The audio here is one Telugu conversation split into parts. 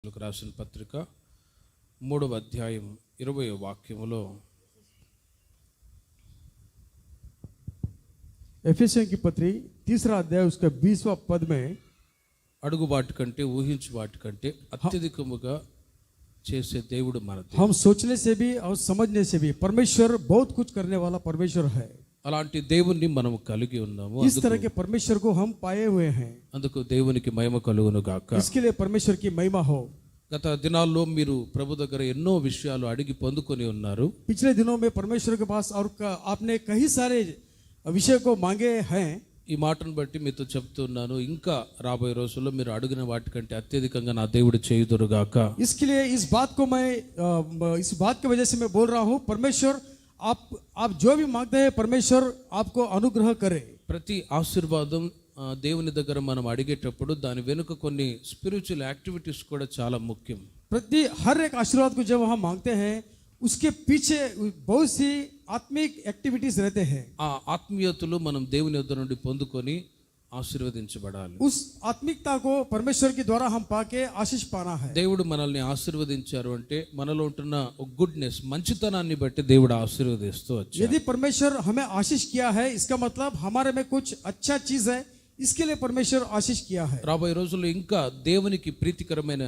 రాసిన పత్రిక 3వ అధ్యాయం 20వ వాక్యములో एफिसियों की पत्री 3रा अध्याय उसका 20वां पद में అడుగు వాటి కంటే ఊహించు వాటి కంటే అత్యధికముగా చేసే దేవుడు మన దేవుడు. हम सोचने से भी और समझने से भी परमेश्वर बहुत कुछ करने वाला परमेश्वर है। అలాంటి దేవుణ్ణి మనం కలిగి ఉన్నాము. इस तरह के परमेश्वर को हम पाए हुए हैं। అందుకు దేవునికి మహిమ కలుగును గాక. इसके लिए परमेश्वर की महिमा हो। గత దినాల్లో మీరు ప్రభు దగ్గర ఎన్నో విషయాలు అడిగి పొందుకొని ఉన్నారు. पिछले दिनों में परमेश्वर के पास और आपने कई सारे विषय को मांगे हैं। ఈ మాటను బట్టి మీతో చెప్తున్నాను, ఇంకా రాబోయే రోజుల్లో మీరు అడిగిన వాటికంటే అత్యధికంగా నా దేవుడు చేయుదురుగాక. इसके लिए इस बात की वजह से मैं बोल रहा हूँ, परमेश्वर आप जो भी मांगते हैं परमेश्वर आपको अनुग्रह करे। ప్రతి ఆశీర్వాదం దేవుని దగ్గర మనం అడిగేటప్పుడు దాని వెనుక కొన్ని స్పిరిచువల్ యాక్టివిటీస్ కూడా చాలా ముఖ్యం. प्रति हर एक आशीर्वाद को जब हम मांगते हैं उसके पीछे बहुत सी आत्मिक एक्टिविटीज रहते हैं। ఆ ఆత్మీయతలు మనం దేవుని యొద్ద నుండి పొందుకొని ఆశీర్వదించబడాలి. उस आत्मिकता को परमेश्वर के द्वारा हम पाके आशीष पाना है। దేవుడు మనల్ని ఆశీర్వదించారు అంటే మనలో ఉంటున్న గుడ్నెస్, మంచితనాన్ని బట్టి దేవుడు ఆశీర్వదిస్తూ వచ్చాడు. यदि परमेश्वर हमें आशीष किया है इसका मतलब हमारे में कुछ अच्छा चीज है, इसके लिए परमेश्वर आशीष किया है। రాబోయే రోజుల్లో ఇంకా దేవునికి ప్రీతికరమైన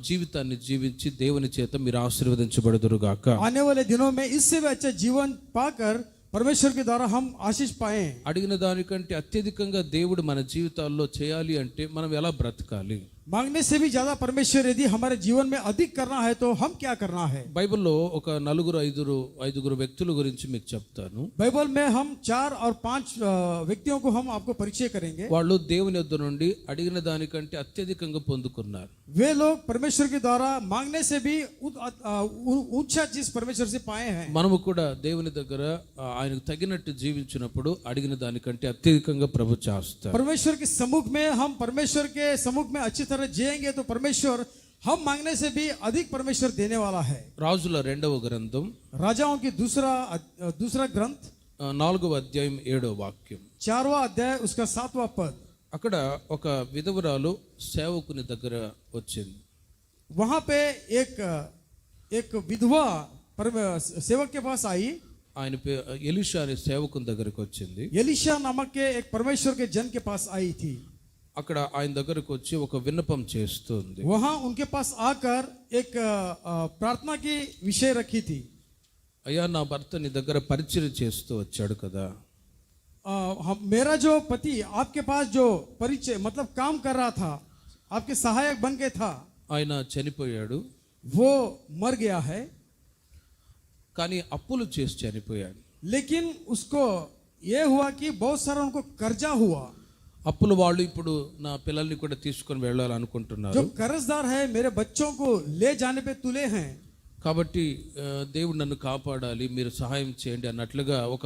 జీవితాన్ని జీవించి దేవుని చేత మీరు ఆశీర్వదించబడుదురుగాక. आने वाले दिनों में इससे भी अच्छा जीवन पाकर परमेश्वर के द्वारा हम आशीष पाएं। అడిగిన దానికంటే అత్యధికంగా దేవుడు మన జీవితాల్లో చేయాలి అంటే మనం ఎలా బ్రతకాలి? मांगने से भी ज्यादा परमेश्वर यदि हमारे जीवन में अधिक करना है तो हम क्या करना है? బైబిల్లో ఒక ఐదుగురు వ్యక్తుల గురించి మీకు చెప్తాను. बाइबल में हम 4 और 5 व्यक्तियों को हम आपको परिचय करेंगे। వాళ్ళు దేవుని యొద్ద నుండి అడిగిన దానికంటే అత్యధికంగా పొందుకున్నారు. वे लोग परमेश्वर के द्वारा मांगने से भी ऊंचा चीज परमेश्वर से पाए हैं। మనము కూడా దేవుని దగ్గర ఆయనకు తగినట్టు జీవించినప్పుడు అడిగిన దానికంటే అత్యధికంగా ప్రభు చేస్తారు. परमेश्वर के सम्मुख में हम परमेश्वर के सम्मुख में अच्छी तरह जिएंगे तो परमेश्वर हम मांगने से भी अधिक परमेश्वर देने वाला है। రాజుల 2వ గ్రంథం राजाओं की दूसरा ग्रंथ 4వ అధ్యాయం 7వ వాక్యం. 4वां अध्याय उसका 7वां पद। అక్కడ ఒక విధవరాలు సేవకుని దగ్గర వచ్చింది. वहां पे एक विधवा सेवक के पास आई। ఆయన ఎలీషా అనే సేవకుని దగ్గరకు వచ్చింది. एलीशा नामक के एक परमेश्वर के जन के पास आई थी। అక్కడ ఆయన దగ్గరకు వచ్చి ఒక విన్నపం చేస్తుంది. वहां उनके पास आकर एक प्रार्थना की विषय रखी थी। అయ్యా, నా భర్త నీ దగ్గర పరిచయం చేస్తూ వచ్చాడు కదా. मेरा जो पति आपके पास जो परिचय मतलब काम कर रहा था, आपके सहायक बन के था, ఆయన చనిపోయాడు. वो मर गया है। కానీ అప్పులు చేసి చనిపోయాడు. लेकिन उसको ये हुआ कि बहुत सारा उनको कर्जा हुआ। అప్పుల వాళ్ళు ఇప్పుడు నా పిల్లల్ని కూడా తీసుకొని వెళ్ళాలనుకుంటున్నారు. जो कर्जदार है मेरे बच्चों को ले जाने पे तुले हैं। కాబట్టి దేవుడు నన్ను కాపాడాలి, మీరు సహాయం చేయండి అన్నట్లుగా ఒక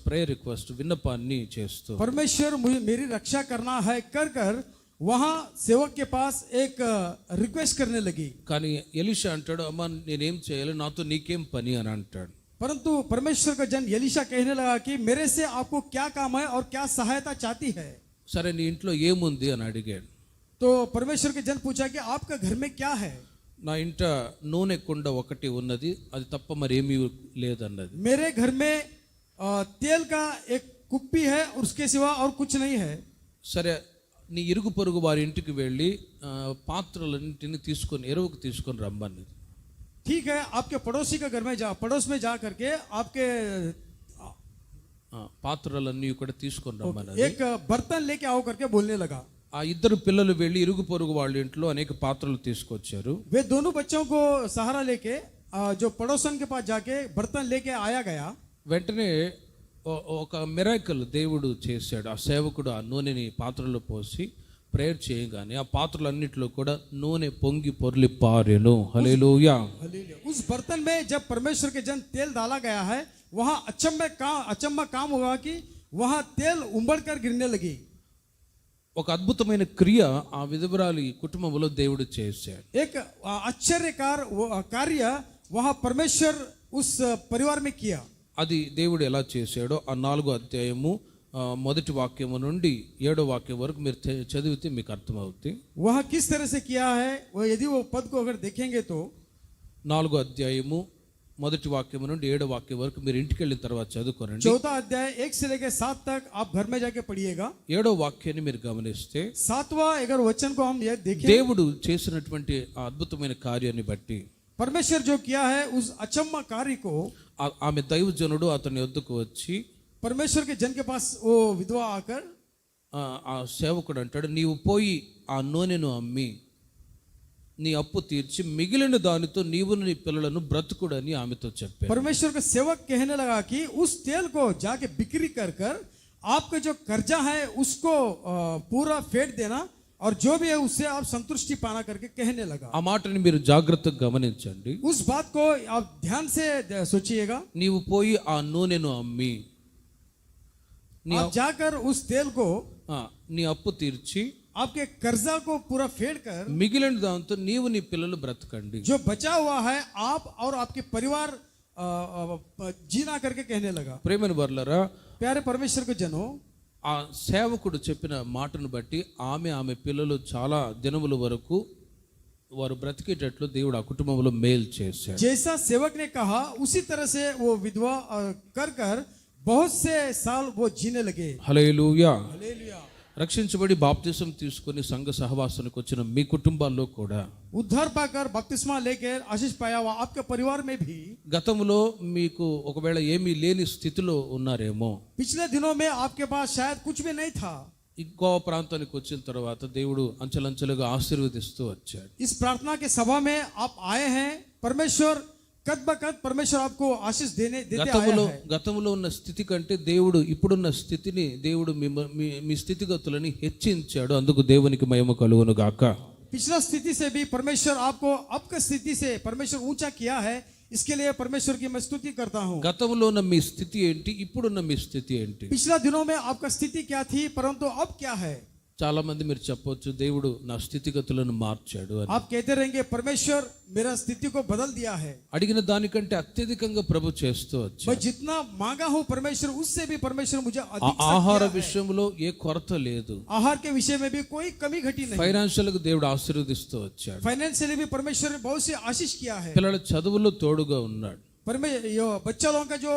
ప్రేయర్ రిక్వెస్ట్ విన్నపాన్ని చేస్తూ, परमेश्वर मुझे मेरी रक्षा करना है कर वहां सेवक के पास एक रिक्वेस्ट करने लगी। కానీ ఎలీషా అంటాడు, అమ్మా నేనేం చేయాలి, నాతో నీకేం పని అని అంటాడు. परंतु परमेश्वर का जन एलीशा कहने लगा कि मेरे से आपको क्या काम है और क्या सहायता चाहती है? సరే నీ ఇంట్లో ఏముంది అని అడిగాడు. तो परमेश्वर के जन पूछा कि आपका घर में क्या है? నా ఇంట నూనె కుండ ఒకటి ఉన్నది, అది తప్ప మరేమీ లేదన్నది. मेरे घर में तेल का एक कुप्पी है, उसके सिवा और कुछ नहीं है। సరే, నీ ఇరుగు పొరుగు వారి ఇంటికి వెళ్ళి పాత్రలన్నింటిని ఎరువుకు తీసుకొని రమ్మన్నది. ठीक है, आपके पड़ोसी का घर में पड़ोस में जा करके आपके పాత్రలన్నీ కూడా తీసుకొని రమ్మన్నది. एक बर्तन लेके आओ करके बोलने लगा। ఆ ఇద్దరు పిల్లలు వెళ్ళి ఇరుగు పొరుగు వాళ్ళ ఇంట్లో అనేక పాత్రలు తీసుకొచ్చారు. वे दोनों बच्चों को सहारा लेके जो पड़ोसन के पास जाके बर्तन लेके आया गया। వెంటనే ఒక మిరాకిల్ దేవుడు చేశాడు. ఆ సేవకుడు ఆ నూనెని పాత్రలో పోసి ప్రేయర్ చేయగానే ఆ పాత్రలన్నిటిలో కూడా నూనె పొంగి పొర్లి పారెను. హల్లెలూయా. उस बर्तन में जब परमेश्वर के जन तेल डाला गया है, वहां अचम्मा काम हुआ कि वहां तेल उमड़कर गिरने लगी। ఒక అద్భుతమైన క్రియ ఆ విధవరాలి కుటుంబంలో దేవుడు చేశాడు. एक आश्चर्यकार कार्य वहां परमेश्वर उस परिवार में किया। అది దేవుడు ఎలా చేశాడో ఆ 4వ అధ్యాయము మొదటి వాక్యము నుండి 7వ వాక్యం వరకు మీరు చదివితే మీకు అర్థమవుతుంది. वह किस तरह से किया है, वो यदि वो पद को अगर देखेंगे तो 4వ అధ్యాయము మొదటి వాక్యము నుండి 7వ వాక్యం వరకు మీరు ఇంటికి వెళ్ళిన తర్వాత చదువుకోరండి. 4वां अध्याय 1 से लेकर 7 तक आप घर में जाके पढ़िएगा. 7వ వాక్యాన్ని మీరు గమనిస్తే 7वां अगर वचन को हम ये देखें, దేవుడు చేసినటువంటి ఆ అద్భుతమైన కార్యాన్ని బట్టి परमेश्वर जो किया है उस अचम्मा कार्य को, ఆమె దైవజనుడు అతని వద్దకు వచ్చి परमेश्वर के जन के पास वो विधवा आकर ఆ సేవకుడు అంటాడు, నీవు పోయి ఆ నూనెను అమ్మి నీ అప్పు తీర్చి మిగిలిన దానితో నీవు నీ పిల్లలను బ్రతుకుడని ఆమెతో చెప్పాడు. परमेश्वर का सेवक कहने लगा कि उस तेल को जाके बिक्री कर कर आपका जो कर्जा है उसको पूरा फेंट देना और जो भी है उससे आप संतुष्टि पाना करके कहने लगा. ఆ మాటని మీరు జాగ్రత్తగా గమనించండి. उस बात को आप ध्यान से सोचिएगा. నీవు పోయి ఆ నూనెను అమ్మి आप जाकर उस तेल को, నీ అప్పు తీర్చి आपके कर्जा को पूरा फेंट कर మిగిలిన దాంతో నీవు నీ పిల్లలు బ్రతకండి. जो बचा हुआ है आप और आपके परिवार जीना करके कहने लगा. ప్రేమైన వర్లరా, प्यारे परमेश्वर के जनों, ఆ సేవకుడు చెప్పిన మాటను బట్టి ఆమె పిల్లలు చాలా దినముల వరకు వారు బ్రతికేటట్లు దేవుడు ఆ కుటుంబంలో మేలు చేశాడు. जैसा सेवक ने कहा उसी तरह से वो विधवा कर कर बहुत से साल वो जीने लगे. హల్లెలూయా. हालेलुया. రక్షించబడి బాప్తిసం తీసుకొని సంఘ సహవాసానికి వచ్చిన మీ కుటుంబాల్లో కూడా उद्धार पाकर बपतिस्मा लेकर आशीष पाया हुआ आपके परिवार में भी గతంలో మీకు ఒకవేళ ఏమీ లేని స్థితిలో ఉన్నారేమో, पिछले दिनों में आपके पास शायद कुछ भी नहीं था. ఇంకో ప్రాంతానికి వచ్చిన తర్వాత దేవుడు అంచెలంచెలుగా ఆశీర్వదిస్తూ వచ్చాడు. इस प्रार्थना के सभा में आप आए हैं, परमेश्वर कद ब कद परमेश्वर आपको आशीष देते आया है. గతంలో ఉన్న స్థితి కంటే దేవుడు ఇప్పుడున్న స్థితిని దేవుడు మీ స్థితిగతులని హెచ్చించాడు. అందుకు దేవునికి మహిమ కలుగును గాక. पिछला स्थिति से भी परमेश्वर आपको अब की स्थिति से परमेश्वर ऊंचा किया है, इसके लिए परमेश्वर की मैं स्तुति करता हूँ. గతంలో ఉన్న మీ స్థితి ఏంటి, ఇప్పుడున్న మీ స్థితి ఏంటి? पिछला दिनों में आपका स्थिति क्या थी, परंतु अब क्या है? చాలా మంది మీరు చెప్పొచ్చు, దేవుడు నా స్థితిగతులను మార్చాడు అని. आप कहते रहेंगे परमेश्वर मेरा स्थिति को बदल दिया है. అడిగిన దానికంటే అత్యధికంగా ప్రభు చేస్తూ వచ్చాడు. मैं जितना मांगा हूँ परमेश्वर उससे भी परमेश्वर मुझे अधिक ఆహార విషయంలో ఏ కొరత లేదు. आहार के विषय में भी कोई कमी घटी नहीं. ఫైనాన్షియల్ గా దేవుడు ఆశీర్వదిస్తూ వచ్చాడు. फाइनेंशियली भी परमेश्वर ने बहुत सी आशीष किया है. పిల్లల చదువులో తోడుగా ఉన్నాడు. बच्चा लोगों का जो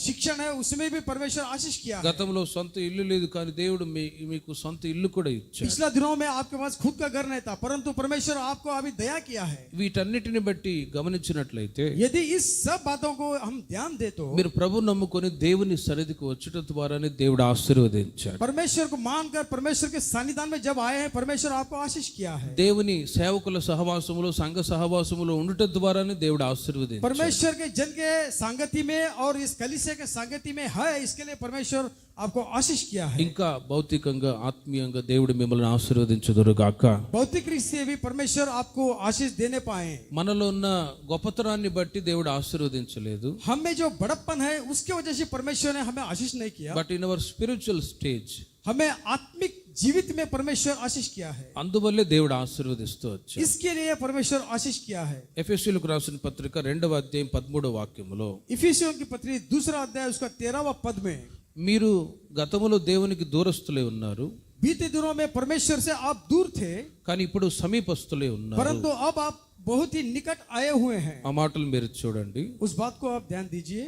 शिक्षण है उसमें भी परमेश्वर आशीष किया है. గతంలో సొంత ఇల్లు లేదు, కానీ దేవుడు మీకు సొంత ఇల్లు కూడా ఇచ్చాడు. पिछला दिनों में आपके पास खुद का घर नहीं था, परंतु परमेश्वर आपको अभी दया किया है. వీటన్నిటిని బట్టి గమనించినట్లయితే यदि इस सब बातों को हम ध्यान दे तो మీరు ప్రభు నమ్ముకొని దేవుని సన్నిధికి వచ్చుట ద్వారానే దేవుడు ఆశీర్వదించాడు. परमेश्वर को मानकर परमेश्वर के सानिध्य में जब आए हैं परमेश्वर आपको आशीष किया है. దేవుని సేవకుల సహవాసములో సంఘ సహవాసములో ఉండుట ద్వారానే దేవుడు ఆశీర్వదించాడు. परमेश्वर के जन के संगति में और इस कलीसिया के संगति में है, इसके लिए परमेश्वर आपको आशीष किया है. ఇంకా భౌతికంగా ఆత్మీయంగా దేవుడు మిమ్మల్ని ఆశీర్వదించుదురుగాక. भौतिक रीति से भी परमेश्वर आपको आशीष देने पाए. మనలో ఉన్న గొప్పతనాన్ని బట్టి దేవుడు ఆశీర్వదించలేదు. हम में जो बड़प्पन है उसके वजह से परमेश्वर ने हमें आशीष नहीं किया, but in our spiritual stage हमें आत्मिक जीवित में परमेश्वर आशीष किया है. అందువల్లే దేవుడు ఆశీర్వదిస్తూ వచ్చాడు. इसके लिए परमेश्वर आशीष किया है. ఎఫెసీయులకు రాసిన పత్రిక 2వ అధ్యాయం 13వ వాక్యములో इफिसियों की पत्री 2रा अध्याय उसका 13वां पद में, మీరు గతములో దేవునికి దూరస్తులై ఉన్నారు, बीते दिनों में परमेश्वर से आप दूर थे, కానీ ఇప్పుడు సమీపస్తులై ఉన్నారు. परंतु अब आप बहुत ही निकट आए हुए हैं. ఆ మాటలు మీరు చూడండి. उस बात को आप ध्यान दीजिए.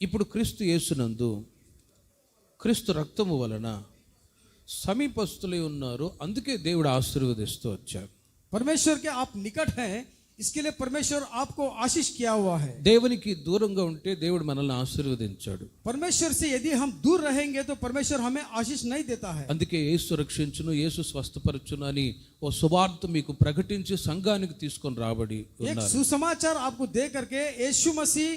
ఇప్పుడు క్రీస్తు యేసునందు క్రీస్తు రక్తము వలన సమీపస్తులై ఉన్నారు, అందుకే దేవుడు ఆశీర్వదిస్తూ వచ్చాడు. परमेश्वर के आप निकट हैं, इसके लिए परमेश्वर आपको आशीष किया हुआ है. దేవునికి దూరంగా ఉంటే దేవుడు మనల్ని ఆశీర్వదించాడు. परमेश्वर से यदि हम दूर रहेंगे तो परमेश्वर हमें आशीष नहीं देता है. అందుకే యేసు రక్షించును, యేసు స్వస్థపరచును అని ఓ సువార్త మీకు ప్రకటించి సంఘానికి తీసుకొని రాబడి एक ఉన్నారు. सुसमाचार आपको दे करके यीशु मसीह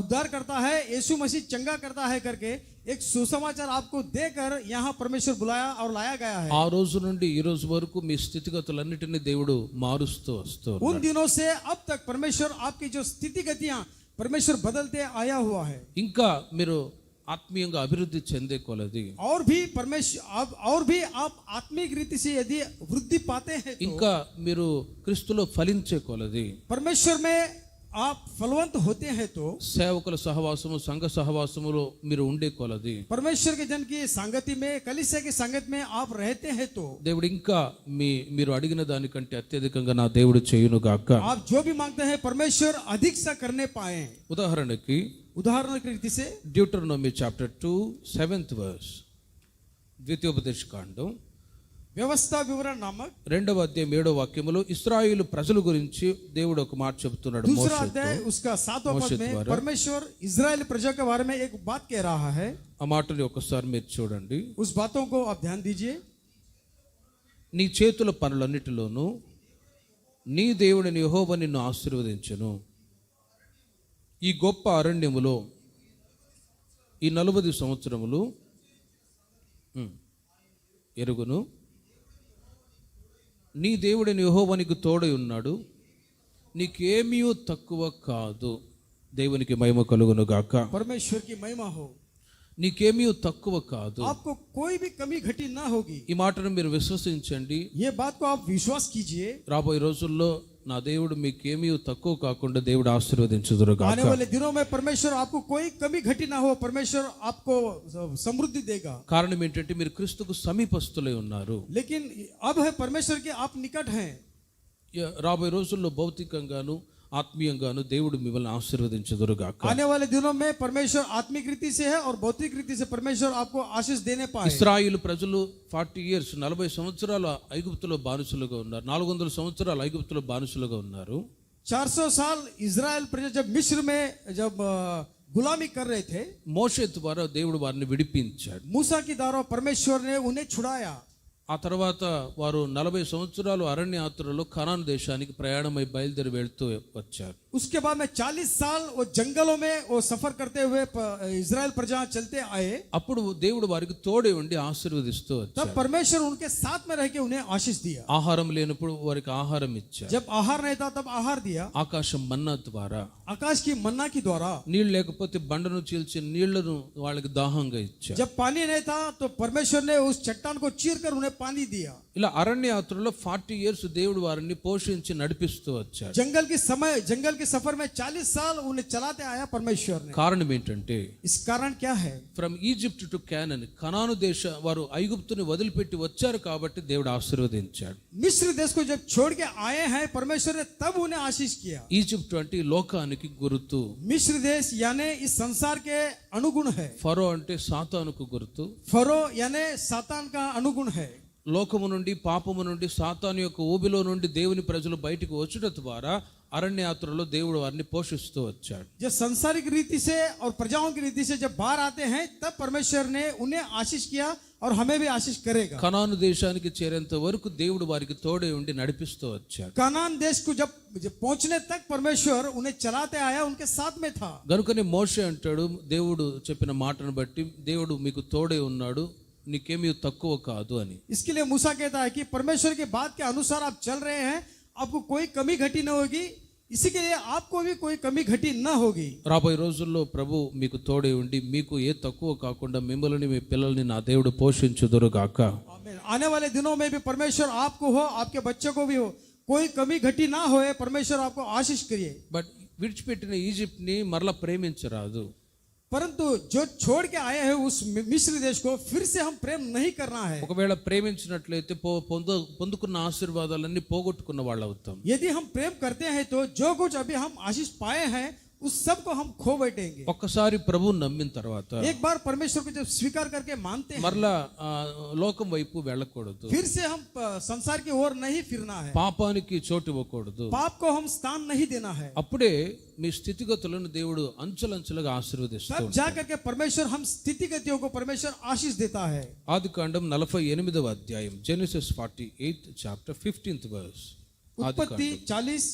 उद्धार करता है, यीशु मसीह चंगा करता है करके एक सुसमाचार आपको देकर यहाँ परमेश्वर बुलाया और लाया गया है. ఆ రోజు నుండి ఈ రోజు వరకు మీ స్థితిగతులన్నిటిని దేవుడు మారుస్తూ వస్తూ उन दिनों से अब तक परमेश्वर आपकी जो स्थितिगतियां परमेश्वर बदलते आया हुआ है. ఇంకా మీరు ఆత్మీయంగా అభివృద్ధి చెందే కొలది, और भी परमेश्वर आप आत्मिक रीति से यदि वृद्धि पाते हैं तो ఇంకా మీరు క్రీస్తులో ఫలించే కొలది परमेश्वर में आप फलवंत होते हैं तो సేవకుల సహవాసము సంఘ సహవాసములో మీరు ఉండే కొలది परमेश्वर के जन की संगति में कलीसिया की संगत में आप रहते हैं तो దేవుడు ఇంకా మీరు అడిగిన దానికంటే అత్యధికంగా నా దేవుడు చేయును గాక. आप जो भी मांगते हैं परमेश्वर अधिक सा करने पाए. ఉదాహరణకి उदाहरण की रीति से డ్యూటరోనమీ చాప్టర్ 2 7th verse, ద్వితీయోపదేశ కాండం व्यवस्था विवरण नामक 2వ అధ్యాయం 7వ వాక్యములో ఇశ్రాయేలు ప్రజల గురించి దేవుడు ఒక మాట చెప్తున్నాడు. दूसरा अध्याय उसका 7वां पद में परमेश्वर इजराइल प्रजा के बारे में एक बात कह रहा है. ఆ మాటని ఒకసారి మీరు చూడండి. उस बातों को आप ध्यान दीजिए. నీ చేతుల పనులన్నిటిలోనూ నీ దేవుడిని యెహోవా నిన్ను ఆశీర్వదించును. ఈ గొప్ప అరణ్యములో ఈ 40 సంవత్సరములు ఎరుగును. నీ దేవుడిని యెహోవా నీకు తోడై ఉన్నాడు, నీకేమీ తక్కువ కాదు. దేవునికి మహిమ కలుగును గాక. परमेश्वर की महिमा हो. నీకేమీ తక్కువ కాదు. आपको कोई भी कमी घटी ना होगी. ఈ మాటను మీరు విశ్వసించండి. ये बात को आप विश्वास कीजिए. రాబోయే రోజుల్లో నా దేవుడు మీకేమీ తక్కువ కాకుండా దేవుడు ఆశీర్వదించుదురు గాక. आने वाले दिनों में परमेश्वर आपको कोई कमी घटी ना हो, परमेश्वर आपको समृद्धि देगा. కారణం ఏంటంటే మీరు క్రీస్తుకు సమీపస్తులై ఉన్నారు. लेकिन अब है परमेश्वर के आप निकट हैं. రాబోయే రోజుల్లో భౌతికంగాను ఆత్మీయంగాను దేవుడు మిమ్మల్ని ఆశీర్వదించుదురు గాక. आने वाले दिनों में परमेश्वर आत्मिक रीति से है और भौतिक रीति से परमेश्वर आपको आशीष देने पाए. ఇశ్రాయేలు ప్రజలు 40 years 40 సంవత్సరాలు ఐగుప్తులో బానిసలుగా ఉన్నారు. 400 సంవత్సరాలు ఐగుప్తులో బానిసలుగా ఉన్నారు. 400 साल इजराइल प्रजा जब मिस्र में जब गुलामी कर रहे थे, మోషే ద్వారా దేవుడు వారిని విడిపించాడు. मूसा की द्वारा परमेश्वर ने उन्हें छुड़ाया. ఆ తర్వాత వారు 40 సంవత్సరాలు అరణ్య యాత్రలో కనాను దేశానికి ప్రయాణమై బయలుదేరి వెళ్తూ వచ్చారు. उसके बाद में 40 साल वो जंगलों में वो सफर करते हुए इजराइल प्रजा चलते आए. అప్పుడు దేవుడు వారికి తోడే ఉండి ఆశీర్వదిస్తూ तब వచ్చాడు. परमेश्वर उनके साथ में रह के उन्हें आशीष दिया. ఆహారం లేనప్పుడు వారికి ఆహారం ఇచ్చాడు. जब आहार नहीं था तब आहार दिया. ఆకాశం మన్నా ద్వారా, आकाश की मन्ना की द्वारा. నీళ్ళు లేకపోతే బండను చీల్చి నీళ్లను వాళ్ళకి దాహంగా ఇచ్చాడు. जब पानी नहीं था तो परमेश्वर ने उस चट्टान को चीर कर उन्हें पानी दिया. ఇలా అరణ్య యాత్రలో 40 years దేవుడు వారిని పోషించి నడిపిస్తూ వచ్చాడు. जंगल के सफर में 40 साल उन्हें चलाते आया परमेश्वर ने. కారణం ఏంటంటే इस कारण क्या है? ఫ్రమ్ ఈజిప్ట్ టు కానాన్, కనాను దేశ వారు ఐగుప్తుని వదిలిపెట్టి వచ్చారు కాబట్టి దేవుడు ఆశీర్వదించాడు. मिस्र देश को जब छोड़ के आए हैं परमेश्वर ने तब उन्हें आशीष किया. ఈజిప్ట్ అంటే ఈ లోకానికి గుర్తు. मिस्र देश यानी इस संसार के अनुगुण है. ఫరో అంటే సాతానుకు గుర్తు. फरो यानी सातान का अनुगुण है. లోకము నుండి పాపము నుండి సాతాను యొక్క ఊబిలో నుండి దేవుని ప్రజలు బయటికి వచ్చుట ద్వారా అరణ్య యాత్రలో దేవుడు వారిని పోషిస్తూ వచ్చాడు. जो संसारिक रीति से और प्रजाओं की रीति से जब बाहर आते हैं तब परमेश्वर ने उन्हें आशीष किया और हमें भी आशीष करेगा. కనాను దేశానికి చేరేంత వరకు దేవుడు వారికి తోడే ఉండి నడిపిస్తూ వచ్చాడు. कनान देश को जब पहुंचने तक परमेश्वर उन्हें चलाते आया, उनके साथ में था. గనుకనే మోషే అంటాడు, దేవుడు చెప్పిన మాటను బట్టి దేవుడు మీకు తోడే ఉన్నాడు, నీకేమీ తక్కువ కాదు అని. इसके लिए मूसा कहता है कि परमेश्वर के बात के अनुसार आप चल रहे हैं, आपको कोई कमी घटी न होगी. इसी के लिए आपको भी कोई कमी घटी न होगी. రాబోయే రోజుల్లో ప్రభు మీకు తోడే ఉండి మీకు ఏ తక్కువ కాకుండా మిమ్మల్ని మీ పిల్లల్ని నా దేవుడు పోషించుదురు గాక. आमीन. आने वाले दिनों में भी परमेश्वर आपको हो, आपके बच्चों को भी हो, कोई कमी घटी ना होए, परमेश्वर आपको आशीष करिए. బట్ విడిచిపెట్టిన ఈజిప్ట్ ని మరలా ప్రేమించరాదు. परंतु जो छोड़ के आए हैं उस मिस्र देश को फिर से हम प्रेम नहीं करना है. ఒకవేళ ప్రేమించినట్లయితే పొందుకున్న ఆశీర్వాదాలన్నీ పోగొట్టుకున్న వాళ్ళు అవుతాం. यदि हम प्रेम करते हैं तो जो कुछ अभी हम आशीष पाए हैं उस सब को हम खो बैठेंगे. ఒక్కసారి ప్రభువు నమ్మిన తర్వాత एक बार परमेश्वर को जब स्वीकार करके मानते हैं మరలా లోకం వైపు వెళ్ళకూడదు. फिर से हम संसार की ओर नहीं फिरना है. పాపానికి చోటు ఇవ్వకూడదు. पाप को हम स्थान नहीं देना है. అప్పుడే మీ స్థితిగతులను దేవుడు అంచెలంచెలుగా तब ఆశీర్వదిస్తాడు. जा करके परमेश्वर हम स्थितिगतियों को परमेश्वर आशीष देता है. ఆదికాండం 48వ అధ్యాయం, జెనసిస్ 48 chapter 15th verse. उत्पत्ति 40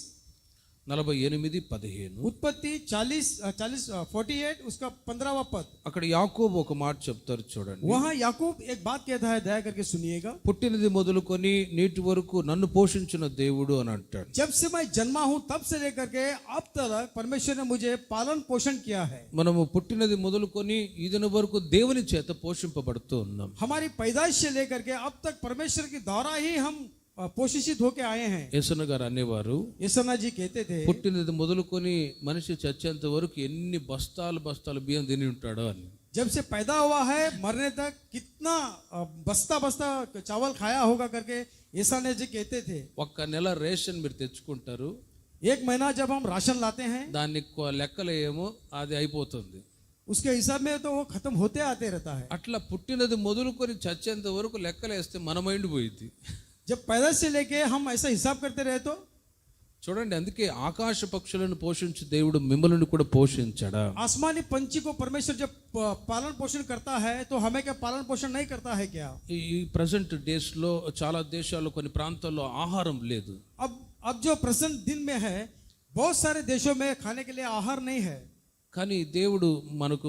48:15. उत्पत्ति 48 उसका 15वां पद. అక్కడ యాకోబు ఒక మాట చెప్తారు చూడండి. वहां याकूब एक बात कहता है, दया करके सुनिएगा. పుట్టినది మొదలుకొని నేటి వరకు నన్ను పోషించిన దేవుడు అని అంటాడు. जब से मैं जन्मा हूं तब से लेकर के अब तक परमेश्वर ने मुझे पालन पोषण किया है. మనము పుట్టినది మొదలుకొని ఈ దిన వరకు దేవుని చేత పోషింపబడుతూ ఉన్నాం. हमारी पैदाइश से लेकर के अब तक परमेश्वर के द्वारा ही हम पोषित होके आए हैं। యేసన్న గారు అనేవారు, यशना जी कहते थे పుట్టినది మొదలుకొని మనిషి చచ్చేంత వరకు ఎన్ని బస్తాలు బస్తాలు బియ్యం తిని ఉంటాడో అని. जब से पैदा हुआ है मरने तक कितना बस्ता बस्ता चावल खाया होगा करके यशना जी कहते थे। ఒక్క నెల రేషన్ మీరు తెచ్చుకుంటారు, एक महीना जब हम राशन लाते हैं దాన్ని లెక్కలు ఏమో అది అయిపోతుంది. उसके हिसाब में तो वो खत्म होते आते रहता है। అట్లా పుట్టినది మొదలుకొని చచ్చేంత వరకు లెక్కలు వేస్తే మన మైండ్ పోయింది. जब पैदा से लेके हम ऐसा हिसाब करते रहे तो చూడండి, అందుకే ఆకాశ పక్షులను పోషించు దేవుడు మిమ్మల్ని కూడా పోషించడా? आसमानी पंछी को परमेश्वर जब पालन पोषण करता है तो हमें क्या पालन पोषण नहीं करता है क्या? ఈ ప్రజెంట్ డేస్ లో చాలా దేశాల్లో కొన్ని ప్రాంతాల్లో ఆహారం లేదు. अब जो प्रेजेंट दिन में है बहुत सारे देशों में खाने के लिए आहार नहीं है, కానీ దేవుడు మనకు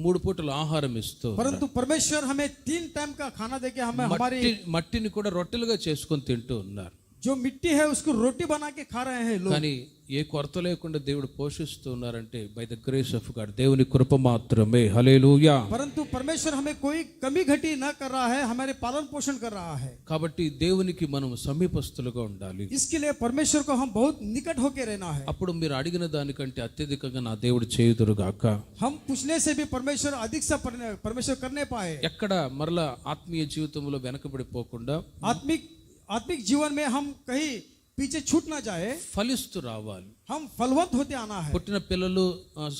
3 పూటల ఆహారం ఇస్తూ परंतु परमेश्वर हमें 3 टाइम का खाना देके हमें हमारी మట్టిని కూడా రొట్టెలుగా చేసుకొని తింటూ ఉన్నారు. जो मिट्टी है उसको रोटी बना के खा रहे हैं लोग। కానీ ఏ కొరత లేకుండా దేవుడు పోషిస్తూ ఉన్నారంటే by the grace of God, దేవుని కృప మాత్రమే. హల్లెలూయా. परंतु परमेश्वर हमें कोई कमी घटी न कर रहा है, हमारे पालन पोषण कर रहा है। కాబట్టి దేవునికి మనం సమీపస్తులుగా ఉండాలి. इसके लिए परमेश्वर को हम बहुत निकट होके रहना है। అప్పుడు మీరు అడిగిన దానికంటే అత్యధికంగా నా దేవుడు చేయుదురుగాక. हम पूछने से भी परमेश्वर अधिक से परमेश्वर करने पाए। ఎక్కడ మరలా ఆత్మీయ జీవితంలో వెనకబడిపోకుండా आत्मिक जीवन में हम कहीं पीछे छूट ना जाए, ఫలిస్తూ రావాలి. हम फलवंत होते आना है। పుట్టిన పిల్లలు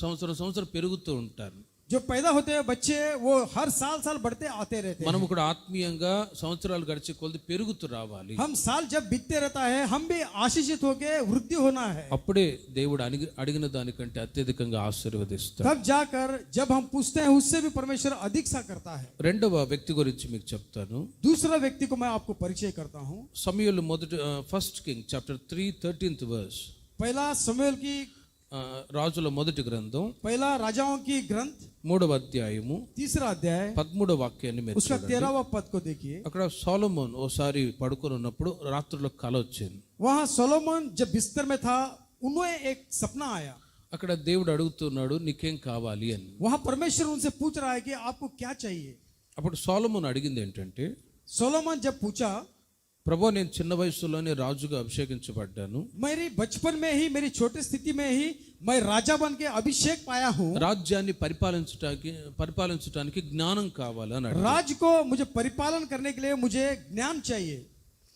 సంవత్సరం పెరుగుతూ ఉంటారు. जो पैदा होते हैं बच्चे वो हर साल बढ़ते आते रहते हैं। మనం కూడా ఆత్మీయంగా సంవత్సరాలు గడిచే కొలది పెరుగుతూ రావాలి. हम साल जब बीतते रहता है हम भी आशीषित होके वृद्धि होना है। అప్పుడే దేవుడు అడిగిన దానికంటే అత్యధికంగా ఆశీర్వదిస్తాడు. तब जाकर जब हम पूछते हैं उससे भी परमेश्वर अधिक सा करता है। రెండవ వ్యక్తి గురించి మీకు చెప్తాను. दूसरा व्यक्ति को मैं आपको परिचय करता हूँ। సమూయేలు మొదటి first king chapter 3 13th verse. पहला समूएल की రాజుల మొదటి గ్రంథం पहला राजाओं की ग्रंथ 3వ అధ్యాయము 3रा अध्याय 13వ వాక్యాన్ని మీరు उसका చూడండి. 13वां पद को देखिए। అక్కడ సొలొమోన్ ఓసారి పడుకొని ఉన్నప్పుడు రాత్రిలో కల వచ్చింది. वहाँ सोलोमन जब बिस्तर में था उन्हें एक सपना आया। అక్కడ దేవుడు అడుగుతున్నాడు, నీకేం కావాలి అని. वहाँ परमेश्वर उनसे पूछ रहा है कि आपको क्या चाहिए। అప్పుడు సొలొమోన్ అడిగింది ఏంటంటే, सोलोमन जब पूछा, ప్రభు నేను చిన్న వయసులోనే రాజుగా అభిషేకించబడ్డాను, मेरी बचपन में ही मेरी छोटी स्थिति में ही मैं राजा बन के अभिषेक पाया हूँ, రాజ్యాన్ని పరిపాలించడానికి జ్ఞానం కావాలి అని అడిగాడు. राज्य को मुझे परिपालन करने के लिए मुझे ज्ञान चाहिए।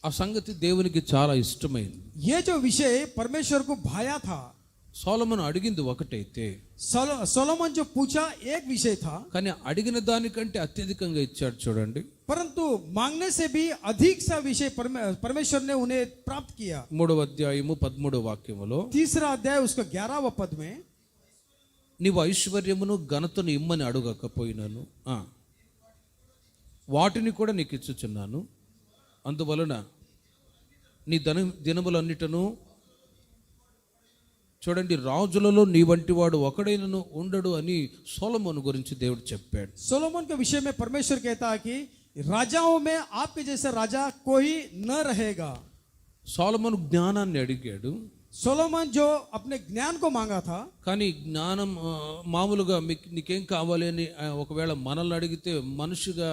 ఆ సంగతి దేవునికి చాలా ఇష్టమైంది. ये जो विषय परमेश्वर को भाया था। సొలొమోను అడిగింది ఒకటైతే, सोलोमन जो पूछा एक विषय था, కానీ అడిగిన దానికంటే అత్యధికంగా ఇచ్చాడు. చూడండి, परंतु मांगने से भी अधिक सा विषय परमेश्वर ने उन्हें प्राप्त किया। 3వ అధ్యాయము 13వ వాక్యములో, 3रा अध्याय उसका 11वां पद में, నీవు ఐశ్వర్యమును ఘనతను ఇమ్మని అడగకపోయినాను, వాటిని కూడా నీకు ఇచ్చుచున్నాను, అందువలన నీ దినములన్నిటను. చూడండి, రాజులలో నీ వంటి వాడు ఒకడైనను ఉండడు అని సొలొమోను గురించి దేవుడు చెప్పాడు. सोलोमन के विषय में परमेश्वर कहता है कि राजाओं में आपके जैसा राजा कोई न रहेगा। సొలొమోను జ్ఞానాన్ని అడిగాడు, सोलोमन जो अपने ज्ञान को मांगा था, కానీ జ్ఞానం మామూలుగా నీకేం కావాలి అని ఒకవేళ మనల్ని అడిగితే మనుషుగా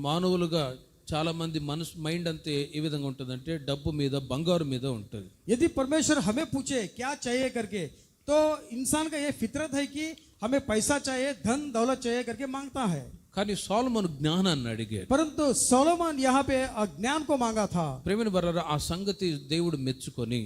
మానవులుగా చాలా మంది మైండ్ అంతే ఏ విధంగా ఉంటుందంటే డబ్బు మీద బంగారు మీద ఉంటుంది. यदि परमेश्वर हमें पूछे क्या चाहिए करके तो इंसान का ये फितरत है कि हमें पैसा चाहिए, धन दौलत चाहिए करके मांगता है। కానీ సొలొమోను జ్ఞానాన్ని అడిగాడు. परंतु सोलोमन यहाँ पे ज्ञान को मांगा था। ప్రేమైన వారలారా, ఆ సంగతి దేవుడు మెచ్చుకొని,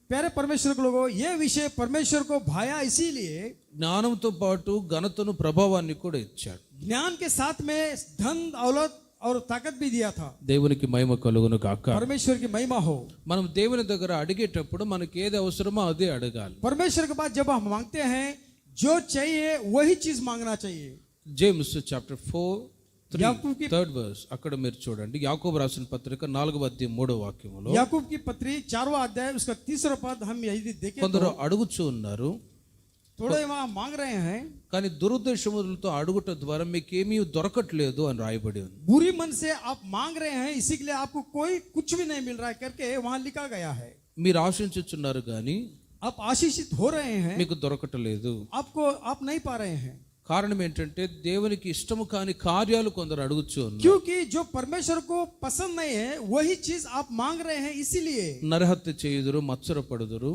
प्यारे परमेश्वर के लोगों, ये विषय परमेश्वर को भाया, इसीलिए జ్ఞానంతో పాటు ఘనతను ప్రభావాన్ని కూడా ఇచ్చాడు. ज्ञान के साथ में धन दौलत और ताकत भी दिया था। దేవునికి మహిమ కలుగును గాక. परमेश्वर की महिमा हो। మనం దేవుని దగ్గర అడిగేటప్పుడు మనకి ఏది అవసరమో అదే అడగాలి. परमेश्वर के पास जब हम मांगते हैं जो चाहिए वही चीज मांगना चाहिए। జేమ్స్ చాప్టర్ 4 याकूब की 3rd verse అక్కడ మీరు చూడండి. యాకోబు రాసిన పత్రిక 4వ అధ్యాయం 3వ వాక్యములో, याकूब की पत्री 4वां अध्याय उसका 3रा पद हम यदि देखें కొందరు అడుగుచూ ఉన్నారు, थोड़े वहां मांग रहे हैं, కానీ దురుద్దేశములతో అడుగుట ద్వారా మీకేమీ దొరకట్లేదు అని రాయబడి ఉంది. बुरी मन से आप मांग रहे हैं इसी के लिए आपको कोई कुछ भी नहीं मिल रहा है करके वहां लिखा गया है। మీరు ఆశించుచున్నారు కానీ आप आशीषित हो रहे हैं, మీకు దొరకటలేదు. आपको आप नहीं पा रहे हैं। కారణం ఏంటంటే దేవునికి ఇష్టము కాని కార్యాలు కొందరు అడుగుచూ ఉన్నారు. क्योंकि जो परमेश्वर को पसंद नहीं है वही चीज आप मांग रहे हैं, इसीलिए నరహత్య చేయుదురు, మత్సరపడుదురు,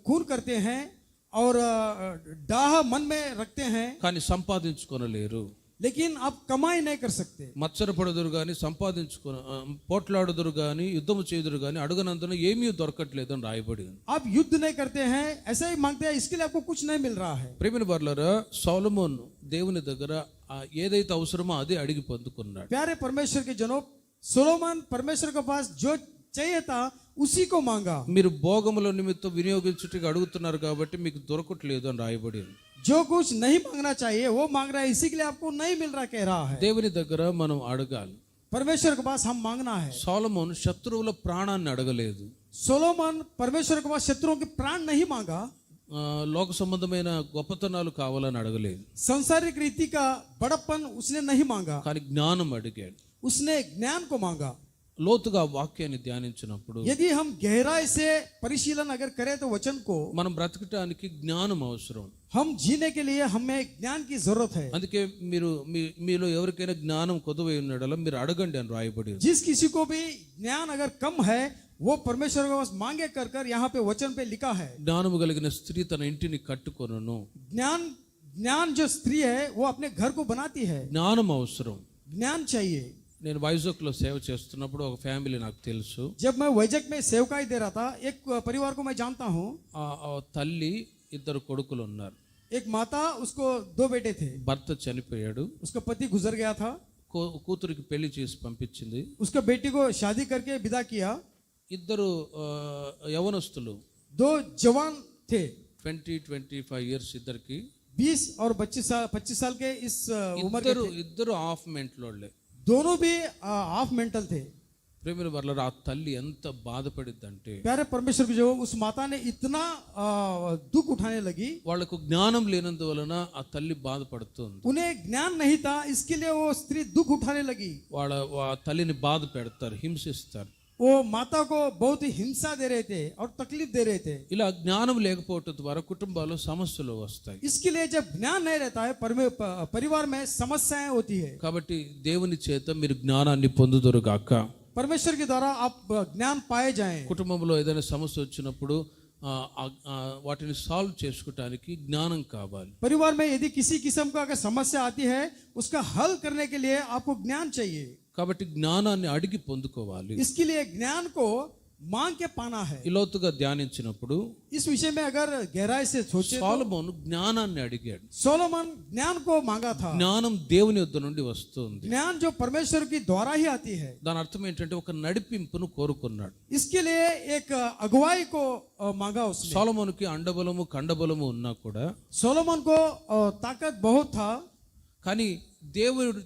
खून करते हैं और डाह मन में रखते हैं, కానీ సంపాదించుకొనలేరు. लेकिन आप कमाई नहीं कर सकते. మత్సరపడుదురు కానీ పోట్లాడుదురు కానీ యుద్ధము చేయుదురు కానీ అడుగనందున ఏమీ దొరకట్లేదు అని రాయబడి ఉంది. आप युद्ध नहीं करते हैं, ऐसा ही मांगते हैं, इसके लिए आपको कुछ नहीं मिल रहा है. ప్రియమైన వారలారా, సొలొమోన్ దేవుని దగ్గర ఏదైతే అవసరమో అదే అడిగి పొందుకున్నాడు. प्यारे परमेश्वर के जनों, सोलोमन परमेश्वर के पास जो चाहिए था उसी को मांगा. మీరు భోగముల నిమిత్తం వినియోగించుటకు అడుగుతున్నారు కాబట్టి మీకు దొరకట్లేదు అని రాయబడి ఉంది. जो कुछ नहीं मांगना चाहिए वो मांग रहा है, इसी के लिए आपको नहीं मिल रहा कह रहा है. దేవుని దగ్గర మనం అడగాలి. परमेश्वर के पास हम मांगना है. సొలొమోన్ శత్రువుల ప్రాణాన్ని అడగలేదు. सोलोमन परमेश्वर के पास शत्रुओं के प्राण नहीं मांगा, లోక సంబంధమైన గొప్పతనాలు కావాలని అడగలేదు. सांसारिक रीति का बड़प्पन उसने नहीं मांगा, కానీ జ్ఞానం అడిగాడు. उसने ज्ञान को मांगा. లోతుగా వాక్యాన్ని ధ్యానించినప్పుడు यदि हम गहराई से परिशीलन अगर करें तो वचन को, మనం బ్రతకటానికి జ్ఞానం అవసరం. हम जीने के लिए हमें ज्ञान की जरूरत है. అందుకే మీలో ఎవరికైనా జ్ఞానం కొదువై ఉన్నాడో మీరు అడగండి అని రాయబడి ఉంది. जिस किसी को भी ज्ञान अगर कम है वो परमेश्वर के पास मांगे कर कर यहाँ पे वचन पे लिखा है. జ్ఞానము కలిగిన స్త్రీ తన ఇంటిని కట్టుకొనును. ज्ञान जो स्त्री है वो अपने घर को बनाती है. జ్ఞానం అవసరం. ज्ञान चाहिए. నేను వైజాగ్లో సేవ చేస్తున్నప్పుడు ఒక ఫ్యామిలీ నాకు తెలుసు. जब मैं वैजक में सेवकाई दे रहा था, एक परिवार को मैं जानता हूँ. ఆ తల్లి ఇద్దరు కొడుకులు ఉన్నారు. एक माता, उसको 2 बेटे थे. భర్త చనిపోయాడు. उसका पति गुजर गया था. కూతురికి పెళ్లి చేసి పంపించింది. उसका बेटी को शादी करके विदा किया. ఇద్దరు యవనస్తులు, 2 जवान थे, 20-25 ఇయర్స్ ఇద్దరికి. 20 और 25 साल के इस उम्र के थे. ఇద్దరు హాఫ్ మెంట్లోళ్ళే. दोनों भी हाफ मेंटल थे. ప్రేమిల వల్ల ఆ తల్లి ఎంత బాధపడిద్దంటే, प्यारे परमेश्वर की जो उस माता ने इतना दुख उठाने लगी. వాళ్ళకు జ్ఞానం లేనందువలన ఆ తల్లి బాధపడుతుంది. उन्हें ज्ञान नहीं था, इसके लिए वो स्त्री दुख उठाने लगी. ఆ తల్లిని బాధ పెడతారు, హింసిస్తారు. वो माता को बहुत ही हिंसा दे रहे थे और तकलीफ दे रहे थे. ఇలా జ్ఞానం లేకపోవటం ద్వారా కుటుంబాల్లో సమస్యలు వస్తాయి. इसके लिए जब ज्ञान नहीं रहता है परिवार में समस्याएं होती है. కాబట్టి దేవుని చేత మీరు జ్ఞానాన్ని పొందుదురు గాక. परमेश्वर के द्वारा आप ज्ञान पाए जाएं. కుటుంబంలో ఏదైనా సమస్య వచ్చినప్పుడు వాటిని సాల్వ్ చేసుకోవడానికి జ్ఞానం కావాలి. परिवार में यदि किसी किस्म का अगर समस्या आती है उसका हल करने के लिए आपको ज्ञान चाहिए. కాబట్టి జ్ఞానాన్ని అడిగి పొందుకోవాలి. इसके लिए ज्ञान को मांग के पाना है. ఈ లోతుగా ధ్యానించినప్పుడు इस विषय में अगर गहराई से सोचे, సొలొమోను జ్ఞానాన్ని అడిగాడు. सोलोमन ज्ञान को मांगा था. జ్ఞానం దేవుని యొద్ద నుండి వస్తుంది. ज्ञान जो परमेश्वर की द्वारा ही आती है. దాని అర్థం ఏంటంటే ఒక నడిపింపును కోరుకున్నాడు. इसके लिए एक अगुवाई को मांगा उसने. సొలొమోనుకి అండబలము కండబలము ఉన్నా కూడా, सोलोमन को ताकत बहुत था, కానీ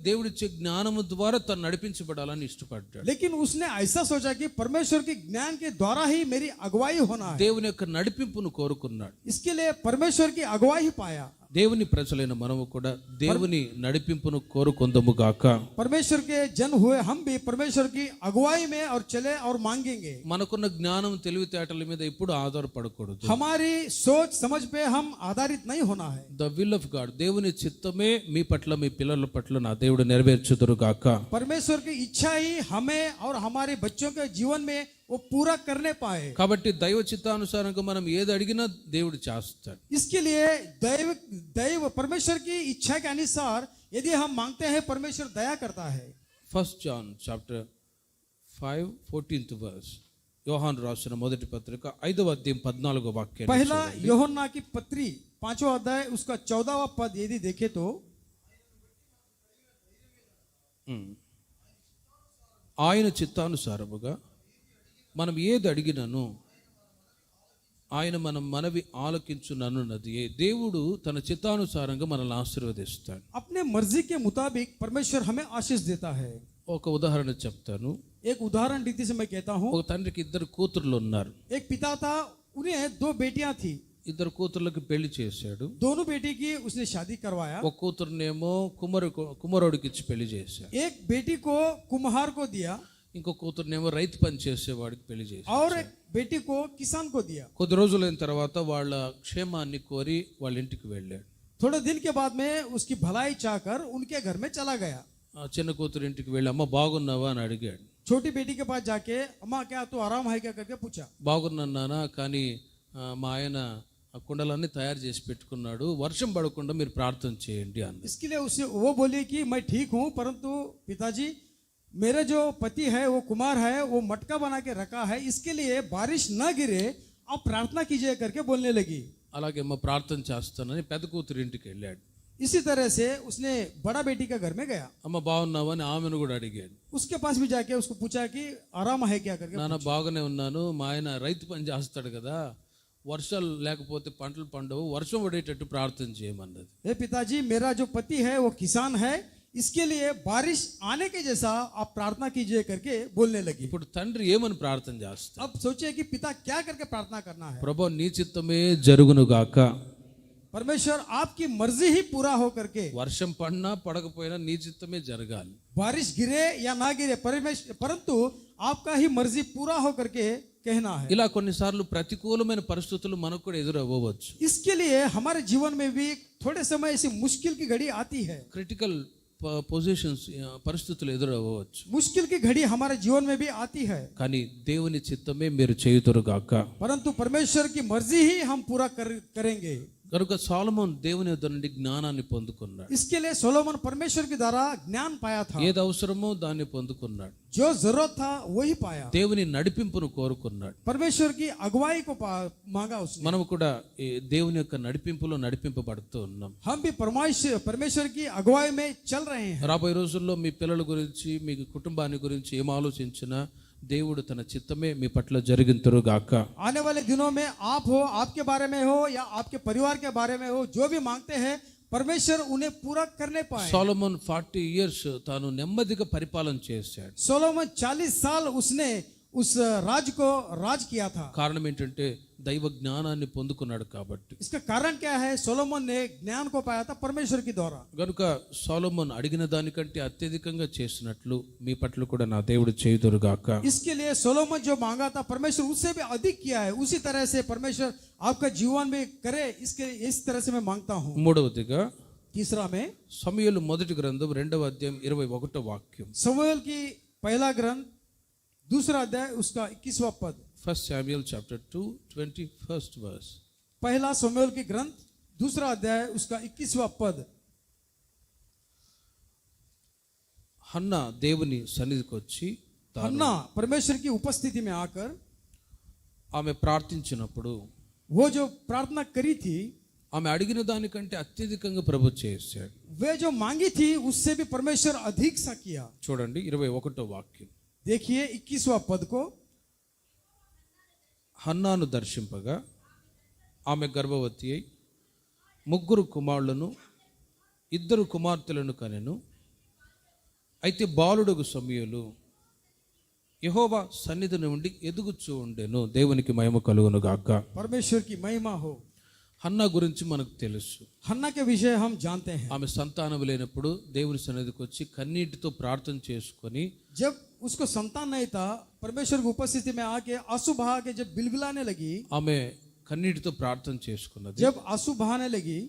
దేవుడిచ్చే జ్ఞానము ద్వారా తను నడిపించబడాలని ఇష్టపడ్డాడు. लेकिन उसने ऐसा सोचा कि परमेश्वर के ज्ञान के द्वारा ही मेरी अगुवाई होना है. దేవుని యొక్క నడిపింపును కోరుకున్నాడు. इसके लिए परमेश्वर की अगुवाई ही पाया. దేవుని ప్రజలైన మనము కూడా దేవుని నడిపింపును కోరుకొందము గాక. परमेश्वर के जन हुए हम भी परमेश्वर की अगुवाई में और चले और मांगेंगे. మనకున్న జ్ఞానం తెలివితేటల మీద ఎప్పుడు ఆధారపడకూడదు. हमारी सोच समझ पे हम आधारित नहीं होना है. ద విల్ ఆఫ్ గాడ్, దేవుని చిత్తమే మీ పట్ల మీ పిల్లల పట్ల నా దేవుడు నెరవేర్చుదురు గాక. परमेश्वर की इच्छा ही हमें और हमारे बच्चों के जीवन में वो पूरा करने पाए. కాబట్టి దైవ చిత్తానుసారంగా మనం ఏది అడిగినా దేవుడు చేస్తాడు. इसके लिए दैव परमेश्वर की इच्छा के अनुसार यदि हम मांगते हैं परमेश्वर दया करता है. 1 John chapter 5:14th verse, యోహాను రాసిన మొదటి పత్రిక 5వ అధ్యాయం 14వ వాక్యం. पहला यूहन्ना की पत्री 5वां अध्याय उसका 14वां पद यदि देखे तो, ఆయన చిత్తానుసారముగా మనం ఏది అడిగినను ఆయన మన మనవి ఆలకించునన్నది. దేవుడు తన చిత్తానుసారంగా మనల్ని ఆశీర్వదిస్తాడు. अपने मर्जी के मुताबिक परमेश्वर हमें आशीष देता है. ఒక ఉదాహరణ చెప్తాను. एक उदाहरण रीति से मैं कहता हूँ. ఒక తండ్రికి ఇద్దరు కూతుర్లు ఉన్నారు. एक पिता था, उन्हें 2 बेटियां थी. ఇద్దరు కూతుర్లకు పెళ్లి చేశాడు. दोनों बेटी की उसने शादी करवाया. ఒక కూతురునేమో కుమ్మరుడికి ఇచ్చి పెళ్లి చేశాడు. एक बेटी को कुम्हार को दिया, ఇంకో కూతురునేమో రైతు పని చేసేవాడికి పెళ్లి చేశాడు. और एक बेटी को किसान को दिया. కొద్ది రోజులైన తర్వాత వాళ్ళ క్షేమాన్ని కోరి వాళ్ళ ఇంటికి వెళ్ళాడు. थोड़े दिन के बाद में उसकी भलाई चाहकर उनके घर में चला गया। ఆ చిన్న కూతురు ఇంటికి వెళ్ళి అమ్మ బాగున్నావా అని అడిగాడు. छोटी बेटी के पास जाके अम्मा क्या तू आराम है क्या करके पूछा। బాగున్నాను నాన్న, కానీ మా ఆయన ఆ కుండలన్నీ తయారు చేసి పెట్టుకున్నాడు, వర్షం పడకుండా మీరు ప్రార్థన చేయండి అన్న. इसके लिए उसे वो बोली कि मैं ठीक हूँ, परंतु पिताजी मेरे जो पति है वो कुमार है, वो मटका बना के रखा है, इसके लिए बारिश न गिरे आप प्रार्थना कीजिए करके बोलने लगी। అలాగే అమ్మ ప్రార్థన చేస్తానని పెద్ద కూతురు ఇంటికి వెళ్ళాడు. इसी तरह से उसने बड़ा बेटी का घर में गया। అమ్మ బాగున్నావా అని ఆమెను కూడా అడిగాడు. उसके पास भी जाके उसको पूछा कि आराम है क्या करके। నాన్న బాగానే ఉన్నాను, మా ఆయన రైతు పని చేస్తాడు కదా, వర్షాలు లేకపోతే పంటలు పండవు, వర్షం పడేటట్టు ప్రార్థన చేయమన్నది. हे पिताजी मेरा जो पति है वो किसान है, इसके लिए बारिश आने के जैसा आप प्रार्थना कीजिए करके बोलने लगी। ఇప్పుడు తండ్రి ఏమని ప్రార్థన చేస్తాడు? अब सोचिए कि पिता क्या करके प्रार्थना करना है। ప్రభు నీ చిత్తమే జరుగును గాక. परमेश्वर आपकी मर्जी ही पूरा हो करके, వర్షం పడినా పడకపోయినా నీ చిత్తమే జరగాలి. बारिश गिरे या ना गिरे परमेश्वर, परंतु आपका ही मर्जी पूरा हो करके कहना है। ఇలా కొన్నిసార్లు ప్రతికూలమైన పరిస్థితులు మనకు కూడా ఎదురవ్వచ్చు. इसके लिए हमारे जीवन में भी थोड़े समय ऐसी मुश्किल की घड़ी आती है। క్రిటికల్ పొజిషన్స్ పరిస్థితులు ఎదురవ్వచ్చు. मुश्किल की घड़ी हमारे जीवन में भी आती है, కానీ దేవుని చిత్తమే మీరు చేయుదురు గాక. परंतु परमेश्वर की मर्जी ही हम पूरा करेंगे। కనుక సొలొమోను దేవుని యొద్ద నుండి జ్ఞానాన్ని పొందుకున్నాడు. इसके लिए सोलोमन परमेश्वर के द्वारा ज्ञान पाया था। ఏది అవసరమో దాన్ని పొందుకున్నాడు. जो जरूरत था वही पाया। దేవుని నడిపింపును కోరుకున్నాడు. परमेश्वर की अगुवाई को मांगा उसने। మనము కూడా ఈ దేవుని యొక్క నడిపింపులో నడిపింపబడుతూ ఉన్నాం. हम भी परमेश्वर की अगुवाई में चल रहे हैं। రాబోయే రోజుల్లో మీ పిల్లల గురించి, మీ కుటుంబాన్ని గురించి ఏం ఆలోచించినా దేవుడు తన చిత్తమే మీ పట్ల జరిగింతురు గాక. आने वाले दिनों में आप हो, आपके बारे में हो या आपके परिवार के बारे में हो, जो भी मांगते हैं परमेश्वर उन्हें पूरा करने पाए। సొలొమోన్ 40 years తాను నెమ్మదిగా పరిపాలన చేశాడు. सोलोमन 40 साल उसने उस राज को राज किया था। కారణం ఏంటంటే దైవ జ్ఞానాన్ని పొందుకున్నాడు కాబట్టి. इसका कारण क्या है? सोलोमन ने ज्ञान को पाया था परमेश्वर के द्वारा। గనుక సొలొమోన్ అడిగిన దానికంటే అత్యధికంగా చేసినట్లు మీ పట్ల కూడా నా దేవుడు చేయుదురు గాక. इसके लिए सोलोमन जो मांगा था परमेश्वर उससे भी अधिक किया है, उसी तरह से परमेश्वर आपका जीवन में करे, इसके इस तरह से मैं मांगता हूँ। మూడవదిగా तीसरा में సమూయేలు మొదటి గ్రంథం 2వ అధ్యాయం 21వ వాక్యం. शमूएल की पहला ग्रंथ 2रा अध्याय उसका 21वां पद। 1 Samuel chapter 2 21st verse. पहला शमूएल की ग्रंथ 2रा अध्याय उसका 21वां पद। హన్నా దేవుని సన్నిధికి వచ్చి हन्ना परमेश्वर की उपस्थिति में आकर ఆమె ప్రార్థించినప్పుడు वो जो प्रार्थना करी थी, ఆమె అడిగిన దానికంటే అత్యధికంగా ప్రభు చేశాడు. वे जो मांगी थी उससे भी परमेश्वर अधिक सा किया। చూడండి 21వ వాక్యం. देखिए 21वां पद को। హన్నాను దర్శింపగా ఆమె గర్భవతి అయి 3 కుమారులను 2 కుమార్తెలను కనెను. అయితే బాలుడగు సమూయేలు యెహోవా సన్నిధి నుండి ఎదుగుచూ ఉండెను. దేవునికి మహిమ కలుగును గాక. परमेश्वर की महिमा हो। హన్నా గురించి మనకు తెలుసు. हन्ना के विषय हम जानते हैं। ఆమె సంతానం లేనప్పుడు దేవుని సన్నిధికి వచ్చి కన్నీటితో ప్రార్థన చేసుకొని जब उसको संतान नहीं था, परमेश्वर की उपस्थिति में आके आंसू बहा के जब बिलबिलाने लगी, ఆమె కన్నీటితో ప్రార్థన చేసుకున్నది. जब आंसू बहाने लगी,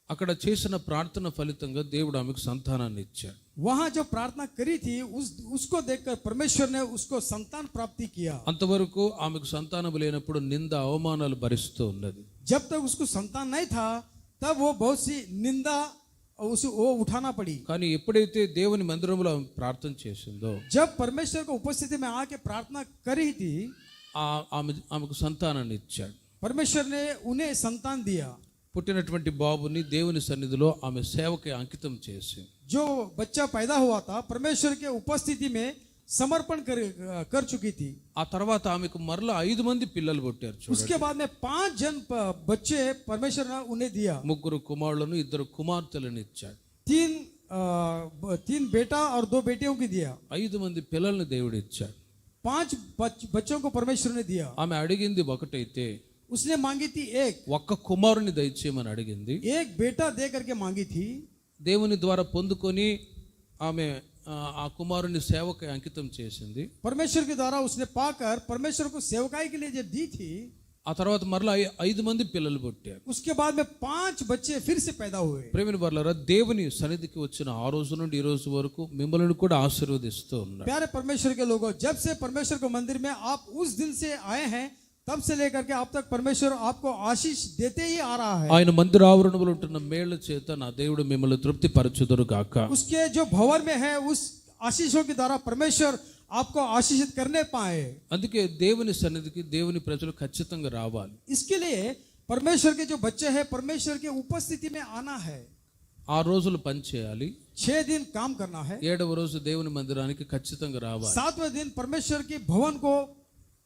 అక్కడ చేసిన ప్రార్థన ఫలితంగా దేవుడు ఆమెకు సంతానాన్ని ఇచ్చాడు. वहां जो प्रार्थना करी थी उसको देखकर परमेश्वर ने उसको संतान प्राप्ति किया। అంతవరకు ఆమెకు సంతానం లేనప్పుడు నింద అవమానాలు భరిస్తూ ఉన్నది. जब तक उसको संतान नहीं था तब वो बहुत सी निंदा वो उठाना पड़ी। కానీ ఎప్పుడైతే దేవుని మందిరంలో ఆమె ప్రార్థన చేసిందో, जब परमेश्वर को उपस्थिति में आके प्रार्थना करी थी, ఆమెకు సంతానాన్ని ఇచ్చాడు. परमेश्वर ने उन्हें संतान दिया। పుట్టినటువంటి బాబుని దేవుని సన్నిధిలో ఆమె సేవకి అంకితం చేసి जो बच्चा पैदा हुआ था परमेश्वर के उपस्थिति में समर्पण कर चुकी थी। ఆ తర్వాత ఆమెకు మరలా 5 మంది పిల్లలు పుట్టారు. उसके बाद में 5 जन बच्चे परमेश्वर ने उन्हें दिया। 3 కుమారులను 2 కుమార్తెలను ఇచ్చాడు. 3 बेटा और 2 बेटियों की दिया। 5 మంది పిల్లల్ని దేవుడు ఇచ్చాడు. 5 बच्चों को परमेश्वर ने दिया। ఆమె అడిగింది ఒకటైతే उसने मांगी थी एक, ఒక్క కుమారుని దయచేయమని అడిగింది. एक बेटा दे करके मांगी थी। దేవుని ద్వారా పొందుకొని ఆమె ఆ కుమారుని సేవకి అంకితం చేసింది. परमेश्वर के द्वारा उसने पाकर परमेश्वर को सेवकाई के लिए जब दी थी, ఆ తర్వాత మరలా 5 మంది పిల్లలు పుట్టారు. उसके बाद में 5 बच्चे फिर से पैदा हुए। ప్రేమైన వారలారా, దేవుని సన్నిధికి వచ్చిన ఆ రోజు నుండి ఈ రోజు వరకు మిమ్మల్ని కూడా ఆశీర్వదిస్తూ ఉన్నాడు. प्यारे परमेश्वर के लोगों, जब से परमेश्वर के मंदिर में आप उस दिन से आए हैं, तब से लेकर के अब तक परमेश्वर आपको आशीष देते ही आ रहा है। ఆయన మందిర ఆవరణములో ఉంటున్న మేళ్ల చేత నా దేవుడు మిమ్మల్ని తృప్తి పరచుదురు గాక. उसके जो भवन में है उस आशीषों के द्वारा परमेश्वर आपको आशीषित करने पाए। అందుకే దేవుని సన్నిధికి దేవుని ప్రజలు ఖచ్చితంగా రావాలి. इसके लिए परमेश्वर के जो बच्चे हैं परमेश्वर की उपस्थिति में आना है। 6 రోజులు పని చేయాలి, 6 दिन काम करना है, 7వ రోజు దేవుని మందిరానికి ఖచ్చితంగా రావాలి. 7वें दिन परमेश्वर के भवन को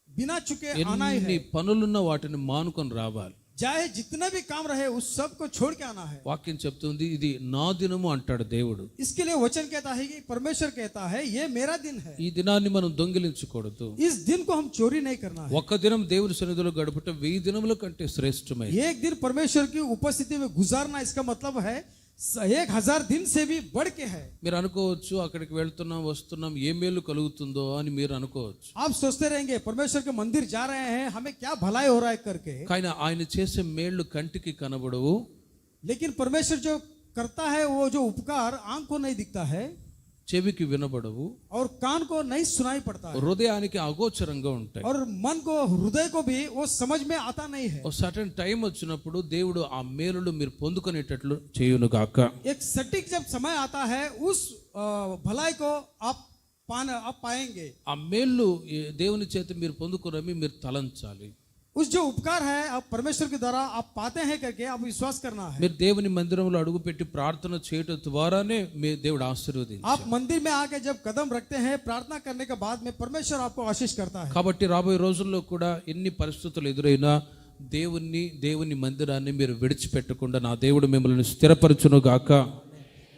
बिना चुके आना ही ఎన్ని है। పనులున్న వాటిని మానుకొని రావాలి. चाहे जितना भी काम रहे उस सब को छोड़ के आना है। వాక్యం చెప్తుంది, ఇది నా దినము అంటాడు దేవుడు. इसके लिए वचन कहता है कि परमेश्वर कहता है ये मेरा दिन है। ఈ దినాన్ని మనం దొంగిలించకూడదు. इस दिन को हम चोरी नहीं करना है। ఒక్క దినం దేవుని సన్నిధిలో గడుపుట 1000 దినముల కంటే శ్రేష్టమై. एक दिन परमेश्वर की उपस्थिति में गुजारना, इसका मतलब है 1000 दिन से भी बढ़ के है। మీరు అనుకోవచ్చు, అక్కడికి వెళ్తున్నాం వస్తున్నాం ఏ మేలు కలుగుతుందో అని మీరు అనుకోవచ్చు. आप सोचते रहेंगे परमेश्वर के मंदिर जा रहे हैं हमें क्या भलाई हो रहा है करके, కానీ ఆయన చేసే మేళ్లు కంటికి కనబడవు, लेकिन परमेश्वर जो करता है वो जो उपकार आंख को नहीं दिखता है చెవికి వినబడవు, और कान को नहीं सुनाई पड़ता है, హృదయానికి అగోచరంగా ఉంటాయి. और मन को, हृदय को भी वो समझ में आता नहीं है। ఒక సర్టెన్ టైం వచ్చినప్పుడు దేవుడు ఆ మేలులు మీరు పొందుకునేటట్లు చేయును గాక. एक सटीक जब समय आता है उस भलाई को आप पाएंगे। ఆ మేళ్ళు దేవుని చేత మీరు పొందుకున్నవి మీరు తలంచాలి. उस जो उपकार है आप परमेश्वर के द्वारा आप पाते हैं करके आप विश्वास करना है। మీరు దేవుని మందిరంలో అడుగుపెట్టి ప్రార్థన చేయడం ద్వారానే మీ దేవుడు ఆశీర్వదించాడు. आप मंदिर में आके जब कदम रखते हैं प्रार्थना करने के बाद में परमेश्वर आपको आशीष करता है। కాబట్టి రాబోయే రోజుల్లో కూడా ఎన్ని పరిస్థితులు ఎదురైనా దేవుని మందిరాన్ని మీరు విడిచిపెట్టకుండా నా దేవుడు మిమ్మల్ని స్థిరపరచును గాక.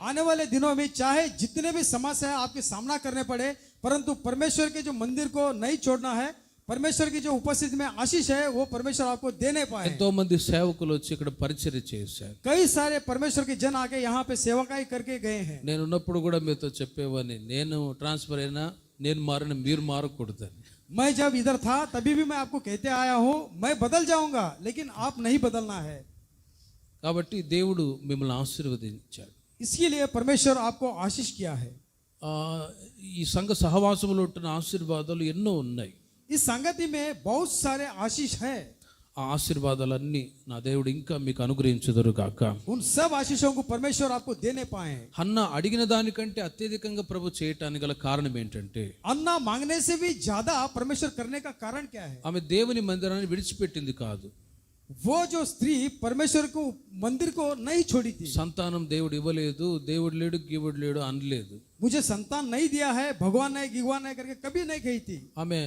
आने वाले दिनों में चाहे जितने भी समस्या आपके सामना करने पड़े, परंतु परमेश्वर के जो मंदिर को नहीं छोड़ना है। परमेश्वर की जो उपस्थिति में आशीष है वो परमेश्वर आपको देने पाए। ఎంతో మంది సేవకులు వచ్చి ఇక్కడ పరిచర్య చేశారు. कई सारे परमेश्वर के जन आके यहाँ पे सेवकाई करके गए हैं। నేను ఉన్నప్పుడు కూడా మీతో చెప్పేవాడిని, నేను ట్రాన్స్ఫర్ అయినా నేను మారిన మీరు మారకూడదని. मैं जब इधर था तभी भी मैं आपको कहते आया हूँ मैं बदल जाऊंगा लेकिन आप नहीं बदलना है। కాబట్టి దేవుడు మిమ్మల్ని ఆశీర్వదించాడు. इसके लिए परमेश्वर आपको आशीष किया है। ఈ సంఘ సహవాసములో ఉంటున్న ఆశీర్వాదాలు ఎన్నో ఉన్నాయి. इस संगति में बहुत सारे आशीष है। ఆ ఆశీర్వాదాలన్నీ నా దేవుడు ఇంకా మీకు అనుగ్రహించుదురు గాక. उन सब आशीषों को परमेश्वर आपको देने पाए। హన్న అడిగిన దానికంటే అత్యధికంగా ప్రభు చేయటానికి గల కారణం ఏంటంటే, अन्ना मांगने से भी ज्यादा परमेश्वर करने का कारण क्या है? ఆమె దేవుని మందిరాన్ని విడిచిపెట్టింది కాదు. वो जो स्त्री परमेश्वर को मंदिर को नहीं छोड़ी थी। సంతానం దేవుడు ఇవ్వలేదు, దేవుడు లేడు గీవుడు లేడు అనలేదు. मुझे संतान नहीं दिया है, भगवान नहीं गिगवान नहीं करके कभी नहीं कही थी। ఆమె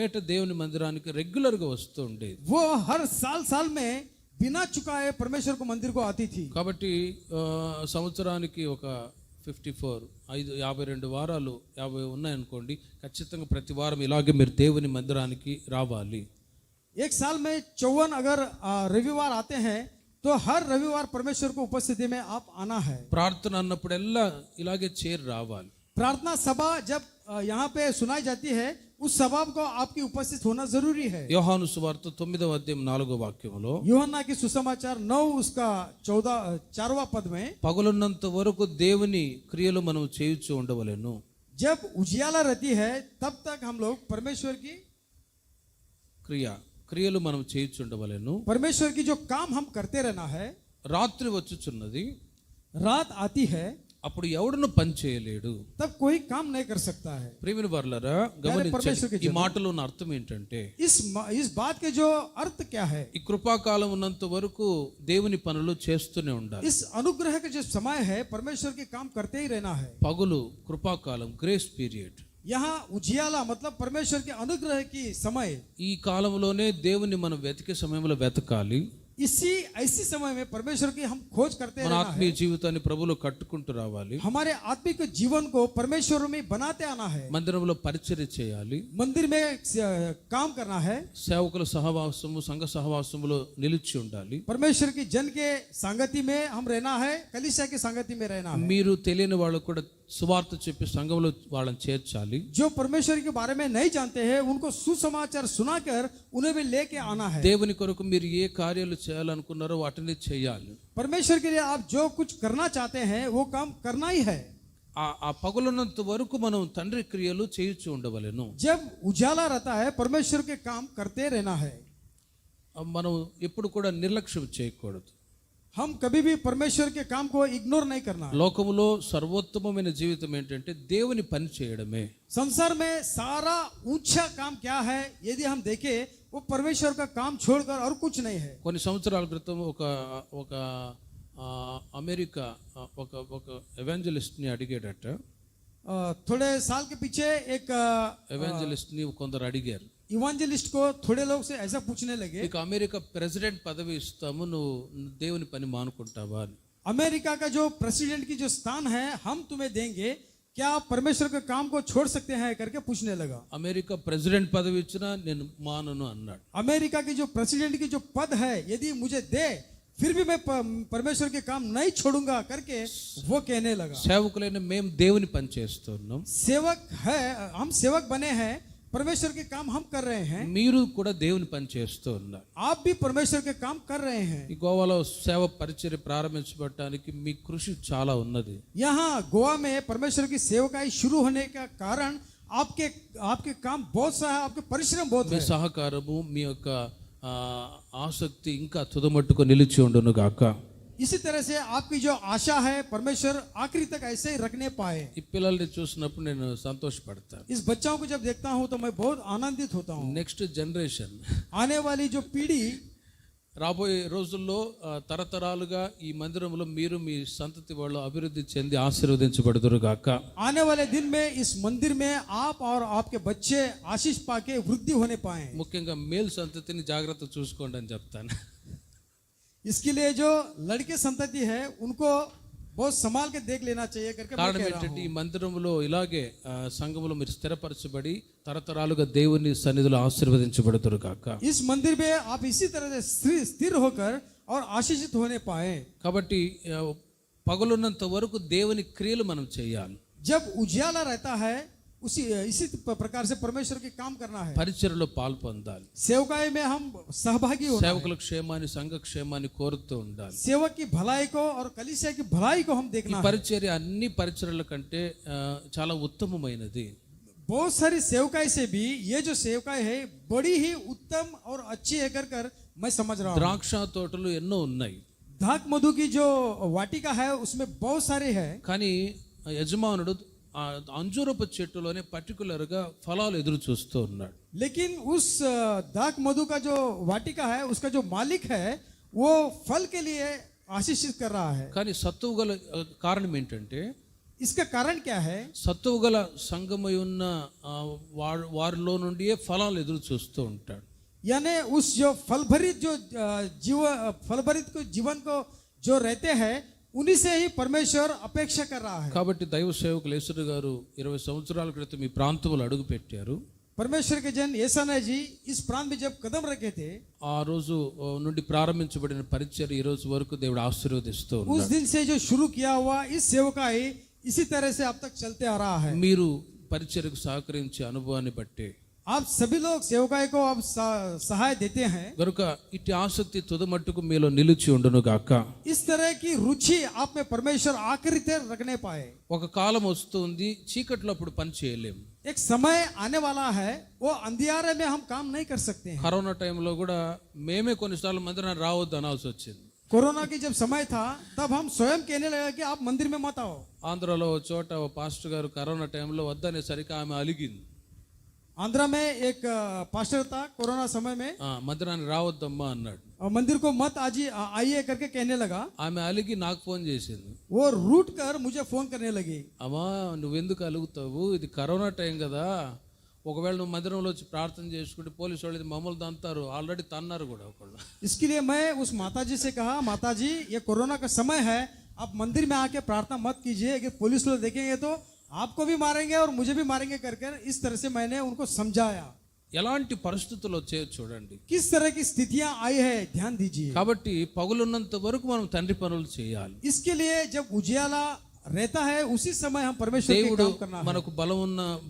ఏట దేవుని మందిరానికి రెగ్యులర్ గా వస్తూ ఉండేది. वो हर साल में बिना चुकाए परमेश्वर को मंदिर को आती थी। కాబట్టి సంవత్సరానికి ఒక 52 వారాలు 50 ఉన్నాయనుకోండి, ఖచ్చితంగా ప్రతి వారం ఇలాగే మీరు దేవుని మందిరానికి రావాలి. एक साल में 54 अगर रविवार आते हैं तो हर रविवार परमेश्वर को उपस्थिति में आप आना है। ప్రార్థన అన్నప్పుడల్లా ఇలాగే చేరి రావాలి. प्रार्थना सभा जब यहाँ पे सुनाई जाती है उस सभा को आपकी उपस्थित होना जरूरी है। యోహాను సువార్త 9వ అధ్యాయం 4వ వాక్యములో, यूहन्ना की सुसमाचार 9 उसका 4वां पद में, పగలున్నంత వరకు దేవుని క్రియలు మనం చేయుచూ ఉండవలెను. जब उजियाला रहती है तब तक हम लोग परमेश्वर की క్రియలు మనం చేయుచుండవలెను. परमेश्वर की जो काम हम करते रहना है। రాత్రి వచ్చుచున్నది, रात आती है అప్పుడు ఎవడును పని చేయలేడు. तब कोई काम नहीं कर सकता है। ప్రియమైన వారలారా, గమనించండి, ఈ మాటలో ఉన్న అర్థం ఏంటంటే, इस बात के जो अर्थ क्या है? ఈ కృపాకాలం ఉన్నంత వరకు దేవుని పనులు చేస్తూనే ఉండాలి. इस अनुग्रह का जो समय है परमेश्वर के काम करते ही रहना है। పగులు కృపాకాలం, గ్రేస్ పీరియడ్. यहाँ उजियाला मतलब परमेश्वर के अनुग्रह की समय। ఈ కాలంలోనే దేవుని మనం వెతికే సమయంలో వెతకాలి. इसी ऐसी समय में परमेश्वर की हम खोज करते మన रहना है। ఆత్మీయ జీవితాన్ని ప్రభులో కట్టుకుంటూ రావాలి. हमारे आत्मिक जीवन को परमेश्वर में बनाते आना है। మందిరంలో పరిచర్య చేయాలి. मंदिर में काम करना है। సేవకుల సహవాసము సంఘ సహవాసములో నిలిచి ఉండాలి. परमेश्वर की जन के संगति में हम रहना है, कलीसिया की संगति में रहना है। మీరు తెలియని వాళ్ళకు కూడా సువార్త చెప్పి సంఘంలో వాళ్ళని చేర్చాలి. जो परमेश्वर के बारे में नहीं जानते हैं उनको सुसमाचार सुनाकर उन्हें भी लेके आना है। దేవుని కొరకు మీరు ఏ కార్యాలు చేయాలనుకున్నారో వాటిని చేయాలి. परमेश्वर के लिए आप जो कुछ करना चाहते हैं वो काम करना ही है। ఆ పగలున్నంత వరకు మనం తండ్రి క్రియలు చేయుచు ఉండవలెను. जब उजाला रहता है परमेश्वर के काम करते रहना है। మనం ఎప్పుడు కూడా నిర్లక్ష్యం చేయకూడదు. हम कभी भी परमेश्वर के काम को इग्नोर नहीं करना। లోకములో సర్వోత్తమమైన జీవితం ఏంటంటే దేవుని పని చేయడమే. संसार में सारा ऊंचा काम क्या है यदि हम देखें वो परमेश्वर का काम छोड़कर और कुछ नहीं है। కొన్ని సంవత్సరాల క్రితం ఒక అమెరికా ఒక ఎవాంజలిస్ట్ ని అడిగాడట. थोड़े साल के पीछे एक ఎవాంజలిస్ట్ ని కొందరు అడిగారు, इवांजलिस्ट को थोड़े लोग से ऐसा पूछने लगे, నీకు అమెరికా ప్రెసిడెంట్ పదవి ఇస్తాము, నువ్వు దేవుని పని మానుకుంటావా అని. अमेरिका का जो प्रेसिडेंट की जो स्थान है हम तुम्हें देंगे, क्या आप परमेश्वर के काम को छोड़ सकते हैं करके पूछने लगा। అమెరికా ప్రెసిడెంట్ పదవి ఇచ్చినా నేను మానను అన్నాడు. अमेरिका की जो प्रेसिडेंट की जो पद है यदि मुझे दे फिर भी मैं परमेश्वर के काम नहीं छोड़ूंगा करके वो कहने लगा। సేవకులైన మేము దేవుని పని చేస్తున్నాం, सेवक है, हम सेवक बने हैं, परमेश्वर के काम हम कर रहे हैं, మీరు కూడా దేవుని పని చేస్తూ ఉన్నారు. आप भी परमेश्वर के काम कर रहे हैं। ఈ గోవాలో సేవ పరిచర్య ప్రారంభించబడటానికి మీ కృషి చాలా ఉన్నది. यहाँ गोवा में परमेश्वर की सेवकाई शुरू होने का कारण आपके आपके काम बहुत सा है, आपके परिश्रम बहुत మీ है। సహకారము మీ యొక్క ఆసక్తి ఇంకా తుదమట్టుకు నిలిచి ఉండును గాక. इसी तरह से आपकी जो आशा है परमेश्वर आखिरी तक ऐसे ही रखने पाए। ఈ పిల్లల్ని చూసినప్పుడు నేను సంతోషపడతాను. इस बच्चों को जब देखता हूँ तो मैं बहुत आनंदित होता हूँ। నెక్స్ట్ జనరేషన్, आने वाली जो पीढ़ी, రాబోయే రోజుల్లో తరతరాలుగా ఈ మందిరంలో మీరు మీ సంతతి వాళ్ళు అభివృద్ధి చెంది ఆశీర్వదించబడుదురు గాక. आने वाले दिन में इस मंदिर में आप और आपके बच्चे आशीष पाके वृद्धि होने पाए। ముఖ్యంగా మేల్ సంతతిని జాగ్రత్త చూసుకోండి అని చెప్తాను. इसके लिए जो लड़के संतति है उनको बहुत संभाल के देख लेना चाहिए करके मैं కారణం कह रहा ఏంటంటే हूँ। ఈ మందిరంలో ఇలాగే సంఘములో మీరు స్థిరపరచబడి తరతరాలుగా దేవుని సన్నిధిలో ఆశీర్వదించబడుదురు గాక. इस मंदिर में आप इसी तरह से स्थिर होकर और आशीषित होने पाए। కాబట్టి పగలున్నంత వరకు దేవుని క్రియలు మనం చేయాలి. जब उजियाला रहता है इसी प्रकार से परमेश्वर के काम करना है। పరిచర్యలో పాల్పొందాలి. सेवकाई में हम सहभागी होना है। సేవకుల క్షేమాన్ని సంఘ క్షేమాన్ని కోరుతూ ఉండాలి. सेवक की भलाई को और कलीसिया की भलाई को हम ఈ देखना है। పరిచర్య అన్ని పరిచర్యల కంటే చాలా ఉత్తమమైనది. बहुत सारी सेवकाई से भी ये जो सेवकाई है बड़ी ही उत्तम और अच्छी है कर मैं समझ रहा हूँ। ద్రాక్ష తోటలు ఎన్నో ఉన్నాయి, धाक मधु की जो वाटिका है उसमें बहुत सारे है, కానీ యజమానుడు ఆ అంజూరపు చెట్టులోనే పర్టికులర్ గా ఫలాలు ఎదురు చూస్తూ ఉన్నాడు. लेकिन उस दाक मधु का जो वाटिका है उसका जो मालिक है वो फल के लिए आशीषित कर रहा है। కానీ సత్తువు గల కారణం ఏంటంటే इसका कारण क्या है? సత్తువు గల సంఘమై ఉన్న వారిలో నుండియే ఫలాలు ఎదురు చూస్తూ ఉంటాడు. यानी उस जो फलभरित जीवन को जो रहते हैं उन्हीं से ही परमेश्वर अपेक्षा कर रहा है। కాబట్టి దైవ సేవకులు యేసుడు గారు 20 సంవత్సరాల క్రితం ఈ ప్రాంతంలో అడుగు పెట్టారు. परमेश्वर के जन येसाना जी इस प्रांत में जब कदम रखे थे, ఆ రోజు నుండి ప్రారంభించబడిన పరిచర్య ఈ రోజు వరకు దేవుడు ఆశీర్వదిస్తూ उस ఉన్నాడు. दिन से जो शुरू किया हुआ इस सेवकाई इसी तरह से अब तक चलते आ रहा है। మీరు పరిచర్యకు సహకరించే అనుభవాన్ని బట్టి आप सभी लोग सेवकाई को अब सहाय देते हैं। గనుక ఇట్టి ఆసక్తి తుదమట్టుకు మీలో నిలిచి ఉండును గాక. इस तरह की रुचि आप में परमेश्वर आखिरी तक रखने पाए। ఒక కాలం వస్తుంది చీకట్లో అప్పుడు పని చేయలేము. एक समय आने वाला है वो अंधियारे में हम काम नहीं कर सकते हैं। కరోనా టైంలో కూడా మేమే కొన్నిసార్లు మందిరాన్ని రావద్దు అనాల్సి వచ్చింది. कोरोना की जब समय था तब हम स्वयं कहने लगे कि आप मंदिर में मत आओ। ఆంధ్రాలో ఓ చోట ఓ పాస్టర్ గారు కరోనా టైంలో వద్దనేసరికి ఆమె అలిగింది. आंध्रा में एक पास्टर था कोरोना समय में, మందిరాన్ని రావద్దమ్మా అన్నాడు. और मंदिर को मत आइए करके कहने लगा। ఆమె అలిగి నాకు ఫోన్ చేసింది. वो रूट कर मुझे फोन करने लगी। అమ్మా నువ్వెందుకు అలుగుతావు, ఇది కరోనా టైం కదా, ఒకవేళ నువ్వు మందిరంలో వచ్చి ప్రార్థన చేసుకుంటే పోలీసు వాళ్ళు మమ్మల్ని తంతారు, ఆల్రెడీ తన్నారు కూడా ఒకళ్ళు. इसके लिए मैं उस माता जी से कहा, माता जी ये कोरोना का समय है, आप मंदिर में आके प्रार्थना मत कीजिए, अगर पुलिस लोग देखेंगे तो आपको भी मारेंगे और मुझे भी मारेंगे करके इस तरह से मैंने उनको समझाया। ఎలాంటి పరిస్థితుల్లో వచ్చే చూడండి. किस तरह की स्थितियां आई है ध्यान दीजिए। కాబట్టి పగులున్నంత వరకు మనం తండ్రి పనులు చేయాలి. इसके लिए जब उजियाला रहता है उसी समय हम परमेश्वर के దేవుడు काम करना है। మనకు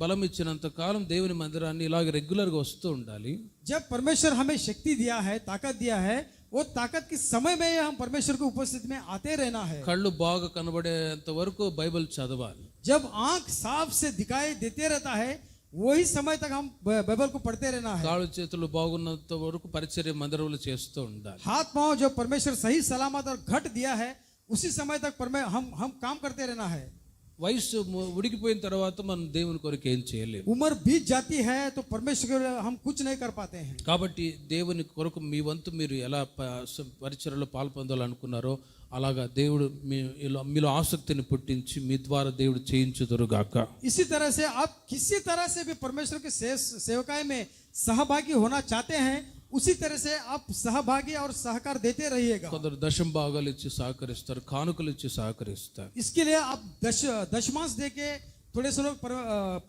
బలం ఇచ్చినంత కాలం దేవుని మందిరాన్ని ఇలాగ రెగ్యులర్ గా వస్తూ ఉండాలి. जब परमेश्वर हमें शक्ति दिया है, ताकत दिया है, वो ताकत के समय में हम परमेश्वर की उपस्थिति में आते रहना है। కళ్ళు బాగా కనబడేంత వరకు బైబిల్ చదవాలి. जब आंख साफ से दिखाई देते रहता है वही समय तक हम बाइबल को पढ़ते रहना है। కాళ్ళు చేతులు బాగున్నంత వరకు పరిచర్య మందిరంలో చేస్తూ ఉండాలి. हाथ पांव जो परमेश्वर सही सलामत और घट दिया है उसी समय तक हम काम करते रहना है। వయసు ఉడికిపోయిన తర్వాత మనం దేవుని కొరకు ఏం చేయలేము. उम्र बीत जाती है तो परमेश्वर के लिए हम कुछ नहीं कर पाते हैं। కాబట్టి దేవుని కొరకు మీ వంతు మీరు ఎలా పరిచర్యలో పాల్పొందాలనుకున్నారో అలాగా దేవుడు మీలో ఆసక్తిని పుట్టించి మీ ద్వారా దేవుడు చేయించుదురుగాక. इसी तरह से आप किसी तरह से भी परमेश्वर के सेवकाई में सहभागी होना चाहते हैं, उसी तरह से आप सहभागी और सहकार देते रहिएगा। కొందరు దశం భాగాలు ఇచ్చి సహకరిస్తారు, కానుకలు ఇచ్చి సహకరిస్తారు. इसके लिए आप दशमांश देके थोड़े से लोग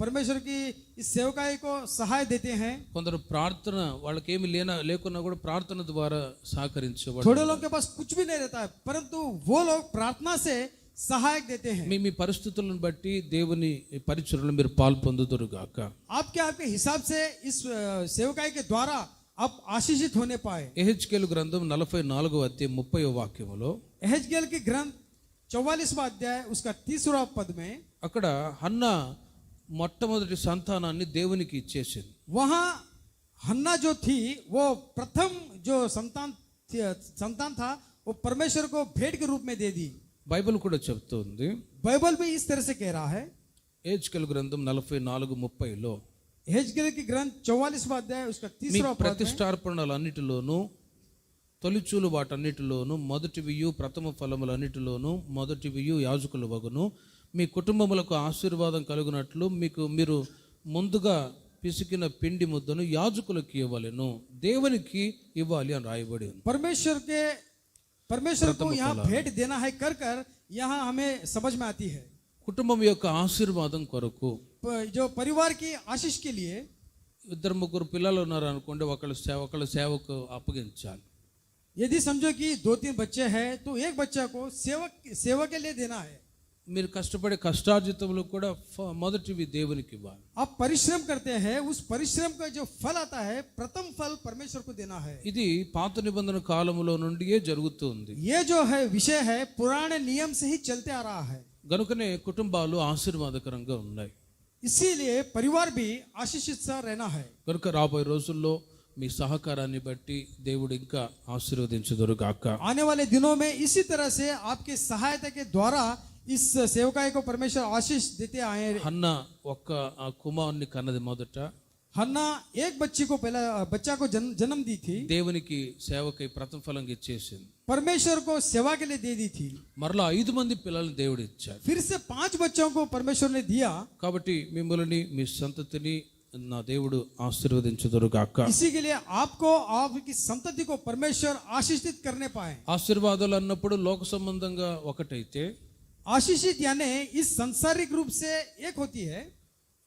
परमेश्वर की इस सेवकाई को सहाय देते हैं। కొందరు ప్రార్థన వాళ్ళకి ఏమి లేకున్నా కూడా ప్రార్థన ద్వారా సహకరించేవాడు. थोड़े लोग के पास कुछ भी नहीं रहता है परंतु वो लोग प्रार्थना से सहायक देते हैं। మీ పరిస్థితులను బట్టి దేవుని పరిచర్యలో మీరు పాల్పొందుదురుగాక. आपके हिसाब से इस सेवकाई के द्वारा आप आशीषित होने पाए। యెహెజ్కేలు గ్రంథం 44వ అధ్యాయం 30వ వాక్యములో यहेजकेल की ग्रंथ 44वां अध्याय उसका 30वां पद में అక్కడ హన్నా మొట్టమొదటి సంతానాన్ని దేవునికి ఇచ్చేసింది. वहां हन्ना जो थी वो प्रथम जो संतान था वो परमेश्वर को भेंट के रूप में दे दी। బైబిల్ కూడా చెప్తుంది, बाइबल भी इस तरह से कह रहा है। యెహెజ్కేలు గ్రంథం 44:30లో यहेजकेल की ग्रंथ 44वां अध्याय उसका 30वां पद में ప్రతిష్టార్పణలన్నిటిలోనూ తొలిచూలు వాటన్నిటిలోనూ మొదటివియు ప్రథమ ఫలములన్నిటిలోనూ మొదటివియు యాజకుల వగును మీ కుటుంబములకు ఆశీర్వాదం కలుగునట్లు మీరు ముందుగా పిసికిన పిండి ముద్దను యాజకులకు ఇవ్వలేను, దేవునికి ఇవ్వాలి అని రాయబడి ఉంది. परमेश्वर को यहाँ भेंट देना है कर यहाँ हमें समझ में आती है। కుటుంబం యొక్క ఆశీర్వాదం కొరకు जो परिवार की आशीष के लिए ఇద్దరు ముగ్గురు పిల్లలు ఉన్నారు అనుకోండి, ఒకళ్ళ సేవకు అప్పగించాలి. यदि समझो कि 2-3 बच्चे हैं तो एक बच्चा को सेवा के लिए देना है। మీరు కష్టపడే కష్టార్జితములు కూడా మొదటివి దేవునికి ఇవ్వాలి. आप परिश्रम करते हैं, उस परिश्रम का जो फल आता है प्रथम फल परमेश्वर को देना है। ఇది పాత నిబంధన కాలములో నుండియే జరుగుతుంది. ये जो है विषय है पुराने नियम से ही चलते आ रहा है। గనుకనే కుటుంబాలు ఆశీర్వాదకరంగా ఉన్నాయి. इसीलिए परिवार भी आशीषित सा रहना है। కనుక రాబోయే రోజుల్లో మీ సహకారాన్ని బట్టి దేవుడు ఇంకా ఆశీర్వదించుదురుగాక. आने वाले दिनों में इसी तरह से आपके सहायता के द्वारा इस सेवकाई को परमेश्वर आशीष देते आए। హన్నా ఒక్క ఆ కుమారుని కన్నది మొదట. हन्ना एक बच्ची को पहला बच्चा को जन्म दी थी, దేవునికి సేవకై ప్రథమ ఫలంగా ఇచ్చేసింది. परमेश्वर को सेवा के लिए दे दी थी। మరలా 5 మంది పిల్లల్ని దేవుడు ఇచ్చాడు. फिर से 5 बच्चों को परमेश्वर ने दिया। కాబట్టి మిమ్మల్ని మీ సంతతిని నా దేవుడు ఆశీర్వదించుదురుగాక. इसी के लिए आपको आपकी संतति को परमेश्वर आशीषित करने पाए। ఆశీర్వాదాలు అన్నప్పుడు లోక సంబంధంగా ఒకటైతే आशीषित यानी इस सांसारिक रूप से एक होती है।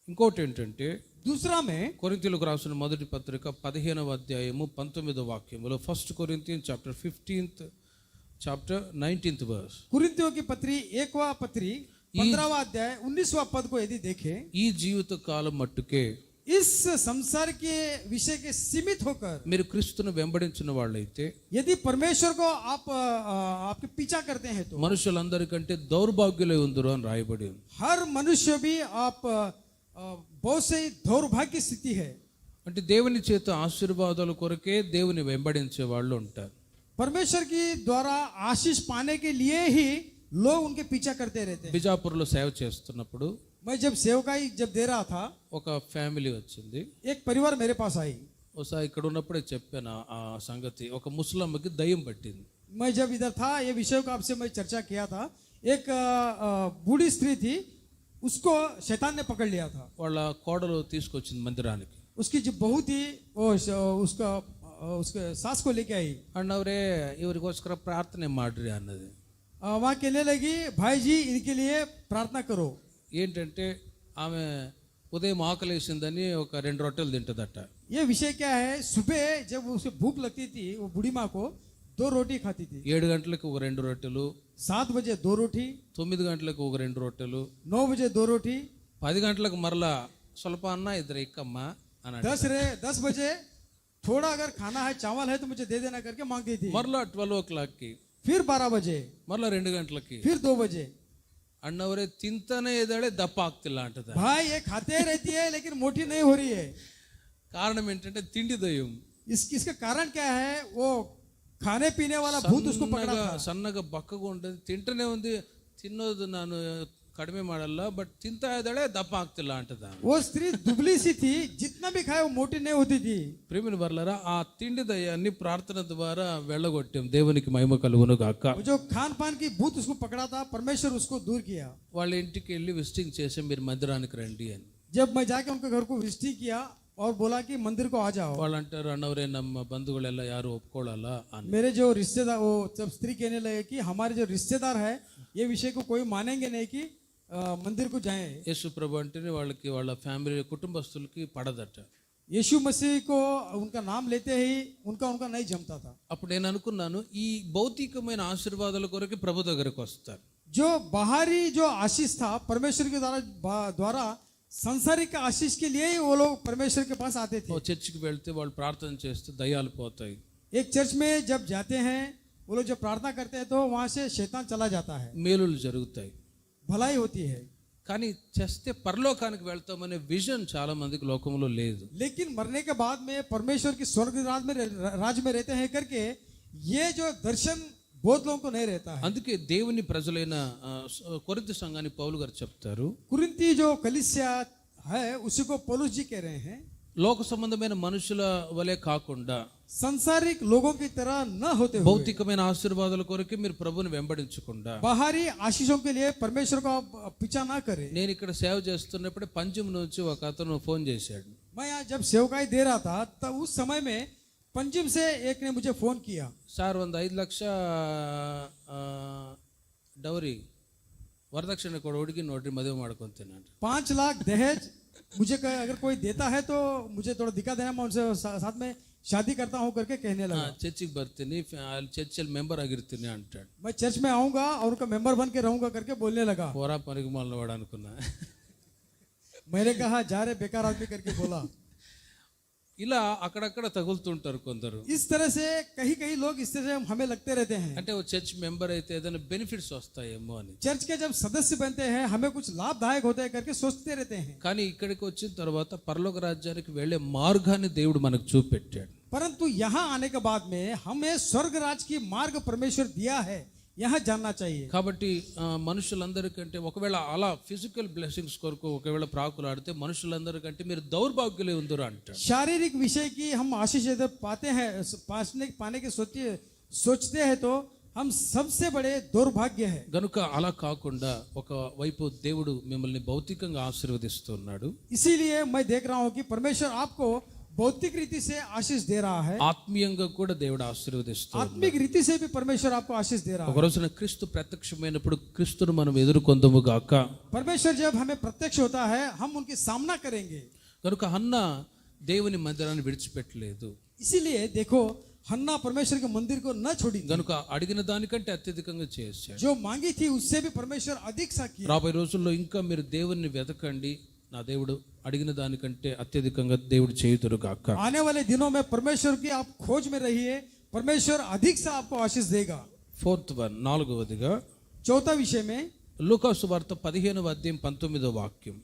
ఇంకోటి ఏంటంటే दूसरा में కొరింథీయులకు రాసిన మొదటి పత్రిక 15వ అధ్యాయము 19వ వాక్యములో 1 Corinthians chapter 15th chapter 19th verse, कुरिन्थियों की पत्री 1वां पत्री 15वां अध्याय 19वां पद को यदि देखें, ఈ జీవిత కాలం మట్టుకే इस संसार के विषय के सीमित होकर మీరు క్రీస్తును వెంబడించిన వాళ్ళైతే यदि परमेश्वर को आप आपके पीछा करते हैं तो మనుషులందరికంటే దౌర్భాగ్యులై ఉందరు అని రాయబడి ఉంది. हर मनुष्य भी आप बहुत से दौर्भाग्य स्थिति है। అంటే దేవుని చేత ఆశీర్వాదాల కొరకే దేవుని వెంబడించే వాళ్ళు ఉంటారు. परमेश्वर की द्वारा आशीष पाने के लिए ही लोग उनके पीछा करते रहते हैं। బిజాపూర్లో సేవ చేస్తున్నప్పుడు मैं जब सेवकाई दे रहा था, ఒక ఫ్యామిలీ వచ్చింది. एक परिवार मेरे पास आई। ఒకసారి ఇక్కడ ఉన్నప్పుడే చెప్పాను ఆ సంగతి. ఒక ముసలమ్మకి దయ్యం పట్టింది. मैं जब इधर था ये विषय को आपसे मैं चर्चा किया था। एक बूढ़ी स्त्री थी, उसको शैतान ने पकड़ लिया था। వాళ్ళ కోడలు తీసుకొచ్చింది మందిరానికి. उसकी जो बहू थी वो उसका उसके सास को लेके आई। అన్నవరే ఇవరికోస్కర ప్రార్థನೆ ಮಾಡ್ರಿ అన్నది. वहाँ कहने लगी भाई जी इनके लिए प्रार्थना करो। ఏంటంటే ఆమె ఉదయం ఆకలేసిందని ఒక 2 రొట్టెలు తింటదట. ये विषय क्या है, सुबह जब उसे भूख लगती थी वो बूढ़ी माँ को 2 रोटी खाती थी। 7 గంటలకు ఒక 2 రొట్టెలు, 7 बजे 2 रोटी, 9 గంటలకు ఒక 2 రొట్టెలు, 9 बजे 2 रोटी, 10 గంటలకు మరలా స్వల్ప అన్న ఇద్దరు ఎక్కమ్మా అన్నాడు. 10 बजे थोड़ा अगर खाना है चावल है तो मुझे दे देना करके मांगती थी। మరలా 12 o'clockకి, फिर 12 बजे, మరలా 2 గంటలకి. फिर 2 बजे। అన్నవరే తింతానే ఏదాడే దప్ప ఆక్తిಲ್ಲ అంటద. भाई ये खाते रहती है लेकिन मोटी नहीं हो रही है। కారణం ఏంటంటే తిండి దయ్యం. इसका कारण क्या है, वो खाने पीने वाला भूत उसको पकड़ा था। సన్నగా బక్కగా ఉంటుంది, తింటనే ఉంది, తిన్నోదు ನಾನು కడిమే ಮಾಡಲ್ಲ, బట్ తింతా ఇದ್ದಾಳೆ దప్ప ఆక్తిಲ್ಲ అంటద. वो स्त्री दुबली सी थी, जितना भी खाए वो मोटी नहीं होती थी। ప్రేమిన వర్లరా, ఆ తిండి దయ్యాన్ని ప్రార్థన ద్వారా వెళ్ళగొట్టాం. దేవునికి మహిమ కలుగును గాక. वो जो खान पान की भूत उसको पकड़ा था, परमेश्वर उसको दूर किया। వాళ్ళ ఇంటికి వెళ్ళి విజిటింగ్ చేసి మీరు మందిరానికి రండి అని. जब मैं जाके उनके घर को विजिट किया और बोला कि मंदिर को आ जाओ, వాళ్ళు అంటారు అన్నవరే ನಮ್ಮ ಬಂಧುಗಳೆಲ್ಲ ಯಾರು ಒಪ್ಕೊಳ್ಳಲ್ಲ అని. मेरे जो रिश्तेदार, वो जब स्त्री कहने लगे कि हमारे जो रिश्तेदार है ये विषय को कोई मानेंगे नहीं कि मंदिर को जाएं। యేసు ప్రభు అంటేనే వాళ్ళకి వాళ్ళ ఫ్యామిలీ కుటుంబస్తులకి పడదట. यीशु मसीह को उनका नाम लेते ही उनका नहीं जमता था। అప్పుడు నేను అనుకున్నాను, ఈ భౌతికమైన ఆశీర్వాదాల కొరకు ప్రభు దగ్గరకు వస్తారు. जो बाहरी जो आशीष था परमेश्वर के द्वारा सांसारिक आशीष के लिए ही वो लोग परमेश्वर के पास आते ఓ थे। చర్చికి వెళ్తే వాళ్ళు ప్రార్థన చేస్తే దయ్యాలు పోతాయి, एक चर्च में जब जाते हैं वो लोग जब प्रार्थना करते हैं तो वहां से शैतान चला जाता है, మేలులు జరుగుతాయి. भलाई होती है। కానీ చేస్తే పరలోకానికి వెళ్తామనే విజన్ చాలా మందికి లోకంలో లేదు. लेकिन मरने के बाद में परमेश्वर की स्वर्ग राज में रहते हैं करके ये जो दर्शन बहुत लोगों को नहीं रहता है। అందుకే దేవుని ప్రజలైన కొరింథీ సంఘాన్ని పౌలు గారు చెప్తారు, कुरिन्थी जो कलीसिया है उसी को पौलुस जी कह रहे हैं, లోక సంబంధమైన మనుషుల వలె కాకుండా संसारिक लोगों की तरह न होते हुए భౌతికమైన ఆశీర్వాదాల కొరకు మీరు ప్రభుని వెంబడించకుండా. बाहरी आशीषों के लिए परमेश्वर को आप पीछा ना करें। నేను ఇక్కడ సేవ చేస్తున్నప్పుడే పంచం నుంచి ఒక అతను ఫోన్ చేశాడు. मैं यहाँ जब सेवकाई दे रहा था तब उस समय में पंजिम से एक ने मुझे फोन किया, సార్ 5 లక్ష డౌరీ వరదక్షిణ కూడా ಹುಡುಗಿ ನೋಡ್ರಿ ಮದುವೆ ಮಾಡ್ಕೊಂತೀನಿ ಅಂತ. 5 लाख दहेज मुझे अगर कोई देता है तो मुझे थोड़ा दिखा देना, मैं उनसे साथ में शादी करता हूँ करके कहने लगा। చర్చికి ಬರ್ತೀನಿ, చర్చిల్ మెంబర్ ಆಗಿರ್ತೀನಿ అంటాడు. मैं चर्च में आऊंगा और उनका मेंबर बन के रहूंगा करके बोलने लगा। పోరా పనికి మాలిన వాడు అనుకున్నా. मैंने कहा जा रहे बेकार आदमी करके बोला। ఇలా అక్కడక్కడ తగులుతుంటారు కొందరు. इस तरह से कहीं कहीं लोग इस तरह से हमें लगते रहते हैं, అంటే ఓ చర్చ్ మెంబర్ అయితే ఏదైనా బెనిఫిట్స్ వస్తాయేమో అని. चर्च के जब सदस्य बनते हैं हमें कुछ लाभदायक होता है करके सोचते रहते हैं। కానీ ఇక్కడికి వచ్చిన తర్వాత పరలోక రాజ్యానికి వెళ్ళే మార్గాన్ని దేవుడు మనకు చూపెట్టాడు. परंतु यहाँ आने के बाद में हमें स्वर्ग राज की मार्ग परमेश्वर दिया है, यहाँ जानना चाहिए। కాబట్టి మనుషులందరికంటే ఒకవేళ అలా ఫిజికల్ బ్లెస్సింగ్స్ కొరకు ఒకవేళ ప్రాకులాడితే మనుషులందరికంటే మీరు దౌర్భాగ్యులే ఉందరు అంటాడు. शारीरिक विषय की हम आशीष यदि पाते हैं, पाने के सोचते हैं तो हम सबसे बड़े दुर्भाग्य है। గనుక అలా కాకుండా ఒక వైపు దేవుడు మిమ్మల్ని భౌతికంగా ఆశీర్వదిస్తున్నాడు, इसीलिए मैं देख रहा हूँ कि परमेश्वर आपको भौतिक रीति से आशीष दे रहा है, ఆత్మీయంగా కూడా దేవుడు ఆశీర్వదిస్తున్నాడు. आत्मिक रीति से भी परमेश्वर आपको आशीष दे रहा ఒక है। రోజున క్రీస్తు ప్రత్యక్షమైనప్పుడు క్రీస్తును మనం ఎదుర్కొందుము గాక. परमेश्वर जब हमें प्रत्यक्ष होता है हम उनके सामना करेंगे। కనుక హన్న దేవుని మందిరాన్ని విడిచిపెట్టలేదు. इसीलिए देखो हन्ना परमेश्वर के मंदिर को न छोड़ी, గనుక అడిగిన దానికంటే అత్యధికంగా చేశాడు. जो मांगी थी उससे भी परमेश्वर अधिक सा किया। రాబోయే రోజుల్లో ఇంకా మీరు దేవుణ్ణి వెతకండి, నా దేవుడు అడిగిన దానికంటే అత్యధికంగా దేవుడు చేయుదురు గాక. आने वाले दिनों में परमेश्वर की आप खोज में रहिए, परमेश्वर अधिक सा आपको आशीष देगा। 4th one, 4వదిగా चौथा विषय में లూకా సువార్త 15వ అధ్యాయం 19వ వాక్యం.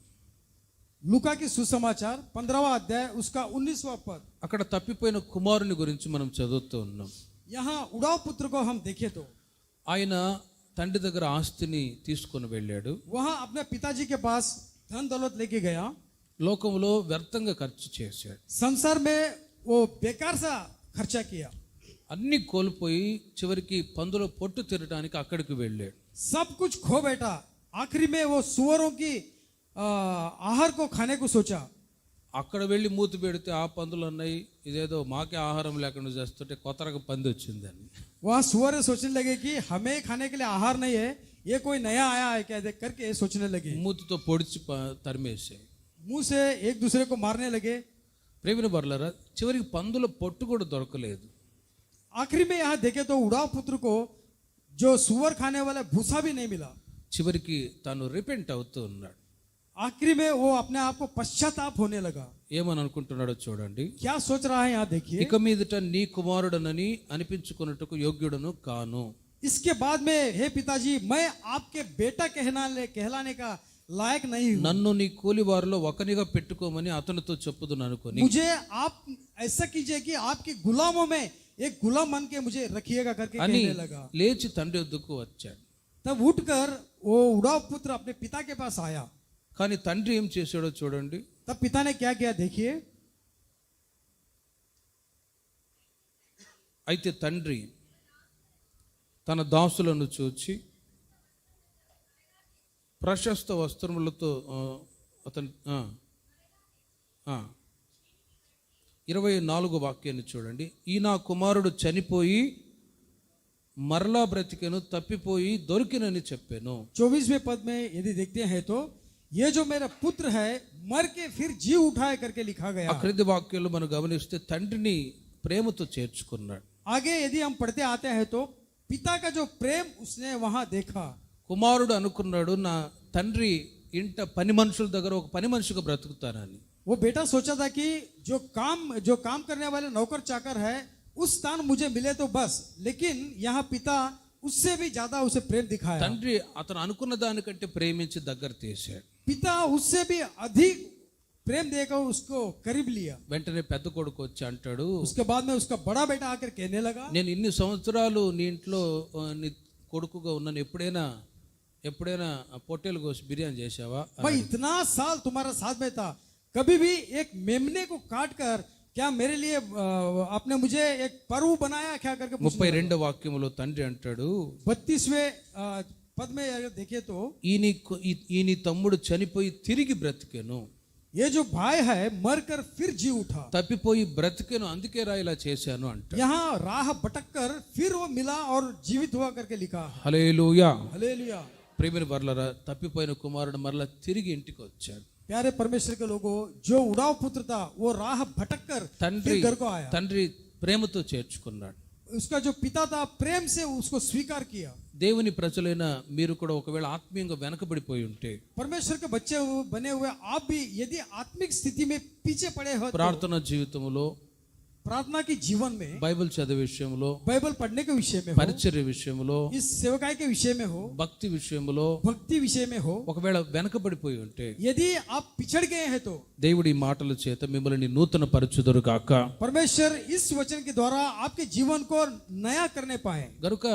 लूका की सुसमाचार 15वां अध्याय उसका 19वां पद। అక్కడ తప్పిపోయిన కుమారుని గురించి మనం చదువుతూ ఉన్నాం. यहाँ उड़ाव पुत्र को हम देखें तो ఆయన తండ్రి దగ్గర ఆస్తిని తీసుకొని వెళ్ళాడు. वहाँ अपने पिताजी के पास धन दौलत लेके गया, లోకంలో వ్యర్థంగా ఖర్చు చేశాడు. संसार में वो बेकार सा खर्चा किया, అన్ని కోల్పోయి చివరికి పందులో పొట్టు తిరగడానికి అక్కడికి వెళ్ళాడు. सब कुछ खो बैठा, आखिरी में वो सुअरों की आहार को खाने को सोचा। అక్కడ వెళ్ళి మూతి పెడితే ఆ పందులు అన్నాయి, ఇదేదో మాకే ఆహారం లేకుండా చేస్తుంటే కొత్తగా పంది వచ్చిందని. वहाँ सुअर सोचने लगे कि हमें खाने के लिए आहार नहीं है, ये कोई नया आया है क्या देख करके सोचने लगे। మూతితో పొడిచి తరిమేసాయి. मुंह से एक दूसरे को मारने लगे। ప్రేమిన బర్లరా, చివరికి పందుల పొట్టు కూడా దొరకలేదు. आखिरी में यहाँ देखे तो उड़ाव पुत्र को जो सुअर खाने वाला भूसा भी नहीं मिला। చివరికి తాను రిపెంట్ అవుతూ ఉన్నాడు. आखिरी में वो अपने आप को पश्चाताप होने लगा। ఏమని అనుకుంటున్నాడో చూడండి. क्या सोच रहा है यहाँ देखिए। ఇక మీదట నీ కుమారుడనని అనిపించుకున్నట్టుకు యోగ్యుడను కాను. इसके बाद में हे पिताजी, मैं आपके बेटा कहलाने का लायक नहीं हूँ। నన్ను నీ కూలివారిలో ఒకనిగా పెట్టుకోమని అతనితో చెప్పుదును అనుకొని मुझे आप ऐसा कीजिए कि आपके गुलामों में एक गुलाम बन के मुझे रखिएगा करके అని कहने लगा। లేచి తండ్రి వద్దకు వచ్చాడు. तब उठकर वो उड़ाव पुत्र अपने पिता के पास आया। కానీ తండ్రి ఏం చేశాడో చూడండి. तब पिता ने क्या किया देखिए। అయితే తండ్రి తన దాసులను చూచి ప్రశస్త వస్త్రములతో అతను 24 వాక్యాన్ని చూడండి. ఈ నా కుమారుడు చనిపోయి మరలా బ్రతికెను, తప్పిపోయి దొరికినని చెప్పాను. 24वें पद में यदि देखते हैं तो ये जो मेरा पुत्र है मर के फिर जी उठाए करके लिखा गया। ఆ క్రింది వాక్యాలు మనం గమనిస్తే తండ్రిని ప్రేమతో చేర్చుకున్నాడు. आगे यदि हम पढ़ते आते हैं तो पिता का जो प्रेम उसने वहां देखा। కుమారుడు అనుకున్నాడు, నా తండ్రి ఇంట పని మనుషుల దగ్గర ఒక పని మనిషిగా బ్రతుకుతానని. वो बेटा सोचा था कि जो काम करने वाले नौकर चाकर है उस स्थान मुझे मिले तो बस, लेकिन यहाँ पिता उससे भी ज्यादा उसे प्रेम दिखाया। తండ్రి అతను అనుకున్న దానికంటే ప్రేమించి దగ్గర తీశాడు. पिता उससे भी अधिक प्रेम देकर उसको करीब लिया। వెంటనే పెద్ద కొడుకు వచ్చి అంటాడు, उसके बाद में उसका बड़ा बेटा आकर कहने लगा, నేను ఇన్ని సంవత్సరాలు నీ ఇంట్లో నీ కొడుకుగా ఉన్నాను, ఎప్పుడైనా పొట్టేలు కోసి బిర్యానీ చేసావా? मैं इतना साल तुम्हारा साथ में था, कभी भी एक मेमने को काट कर क्या मेरे लिए आपने मुझे एक पर्व बनाया क्या करके पूछने लगा। 32 వాక్యములో తండ్రి అంటాడు, 32वें पद में अगर देखे तो ఈ నీ తమ్ముడు చనిపోయి తిరిగి బ్రతికెను, ये जो भाई है मरकर फिर जी उठा, తప్పిపోయి బ్రతికెను, అందుకే రా ఇలా చేశాను అంట. यहाँ राह भटक कर फिर वो मिला और जीवित हुआ करके लिखा। హల్లెలూయా. हालेलुया। ప్రేమిన వర్లరా, తప్పిపోయిన కుమారుడు మరలా తిరిగి ఇంటికి వచ్చాడు. प्यारे परमेश्वर के लोगों, जो उड़ाव पुत्र था वो राह भटक कर फिर घर को आया। తండ్రి ప్రేమతో చేర్చుకున్నాడు. उसका जो पिता था प्रेम से उसको स्वीकार किया। దేవుని ప్రజలైన మీరు కూడా ఒకవేళ ఆత్మీయంగా వెనకబడిపోయి ఉంటే, परमेश्वर के बच्चे बने हुए आप भी यदि आत्मिक स्थिति में पीछे पड़े हो, ప్రార్థన జీవితంలో, प्रार्थना की जीवन में, బైబిల్ చదివే విషయంలో, बाइबल पढ़ने के विषय में हो, పరిచర్య విషయంలో, इस सेवकाई के विषय में हो, భక్తి విషయంలో भक्ति विषय में हो, ఒకవేళ వెనకబడిపోయి ఉంటే, यदि आप पिछड़ गए हैं तो దేవుడి మాటల చేత మిమ్మల్ని నూతన పరచుదురు గాక. परमेश्वर इस वचन के द्वारा आपके जीवन को नया करने पाए। గనుక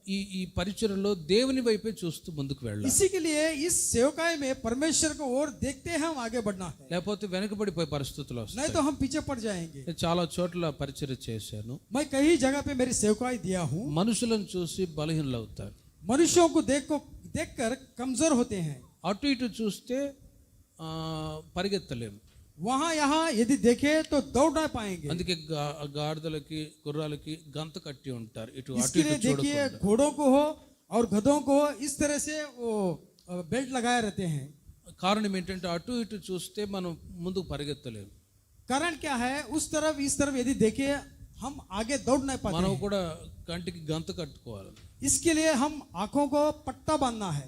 ఈ పరిచర్యలో దేవుని వైపే చూస్తూ ముందుకు వెళ్ళాలి. इसी के लिए इस सेवकाई में परमेश्वर को और देखते हैं हम आगे बढ़ना है, లేకపోతే వెనకబడిపోయే పరిస్థితులు नहीं వస్తాయి. तो हम पीछे पड़ जाएंगे। నేను చాలా చోట్ల పరిచర్య చేశాను. मैं कई जगह पे मेरी सेवकाई दिया हूँ। మనుషులను చూసి బలహీనలు అవుతారు, मनुष्यों को देखकर कमजोर होते हैं। అటు ఇటు చూస్తే పరిగెత్తలేము. वहां यहाँ यदि देखे तो दौड़ ना पाएंगे। అందుకే గాడిదలకి గుర్రాలకి గంత కట్టి ఉంటారు, ఇటు అటు इसके लिए ఇటు देखिए చూడకుండా. घोड़ों को हो और गधों को हो, इस तरह से वो बेल्ट लगाए रहते हैं। కారణం ఏంటంటే అటు ఇటు చూస్తే మనం ముందుకు పరిగెత్తలేము. कारण क्या है, उस तरफ इस तरफ यदि देखे हम आगे दौड़ नहीं पाते మనం हैं। కూడా కంటికి గంత కట్టుకోవాలి. इसके लिए हम आंखों को पट्टा बांधना है।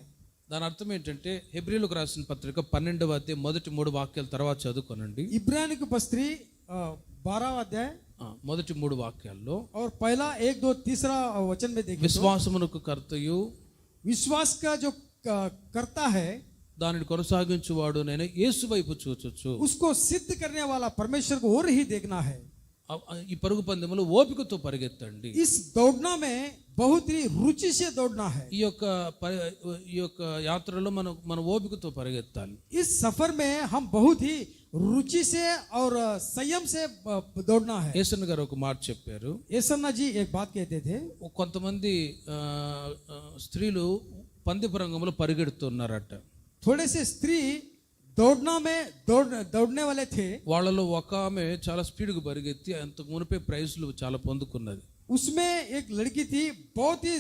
దాని అర్థం ఏంటంటే హెబ్రీయులకు రాసిన పత్రిక 12వ అధ్యాయం మొదటి 3 వాక్యాల తర్వాత చదువుకోనండి. इब्रानी की पत्री 12वां अध्याय మొదటి 3 వాక్యాల్లో और पहला 1, 2, तीसरा वचन में देखिए तो విశ్వాసమునకు కర్తయు विश्वास का जो करता है దానిని కొనసాగించువాడు నేను యేసు వైపు చూచొచ్చు. उसको सिद्ध करने वाला परमेश्वर को और ही देखना है। ఈ పరుగు పందెములో ఓపికతో పరిగెత్తండి. इस दौड़ना में बहुत ही रुचि से दौड़ना है। ఈ యొక్క యాత్రలో మన ఓపికతో పరిగెత్తాలి. इस सफर में हम बहुत ही रुचि से और संयम से दौड़ना है। యేసన్న గారు ఒక మాట చెప్పారు. येसन्ना जी एक बात कहते थे, కొంతమంది స్త్రీలు పందెపు రంగంలో పరిగెడుతున్నారట. थोड़े से स्त्री दौड़ने वाले थे। వాళ్ళలో ఒక ఆమె చాలా స్పీడ్గా పరిగెత్తి అంతకు మునిపే ప్రైజ్లు చాలా పొందుకున్నది. उसमें एक लड़की थी, बहुत ही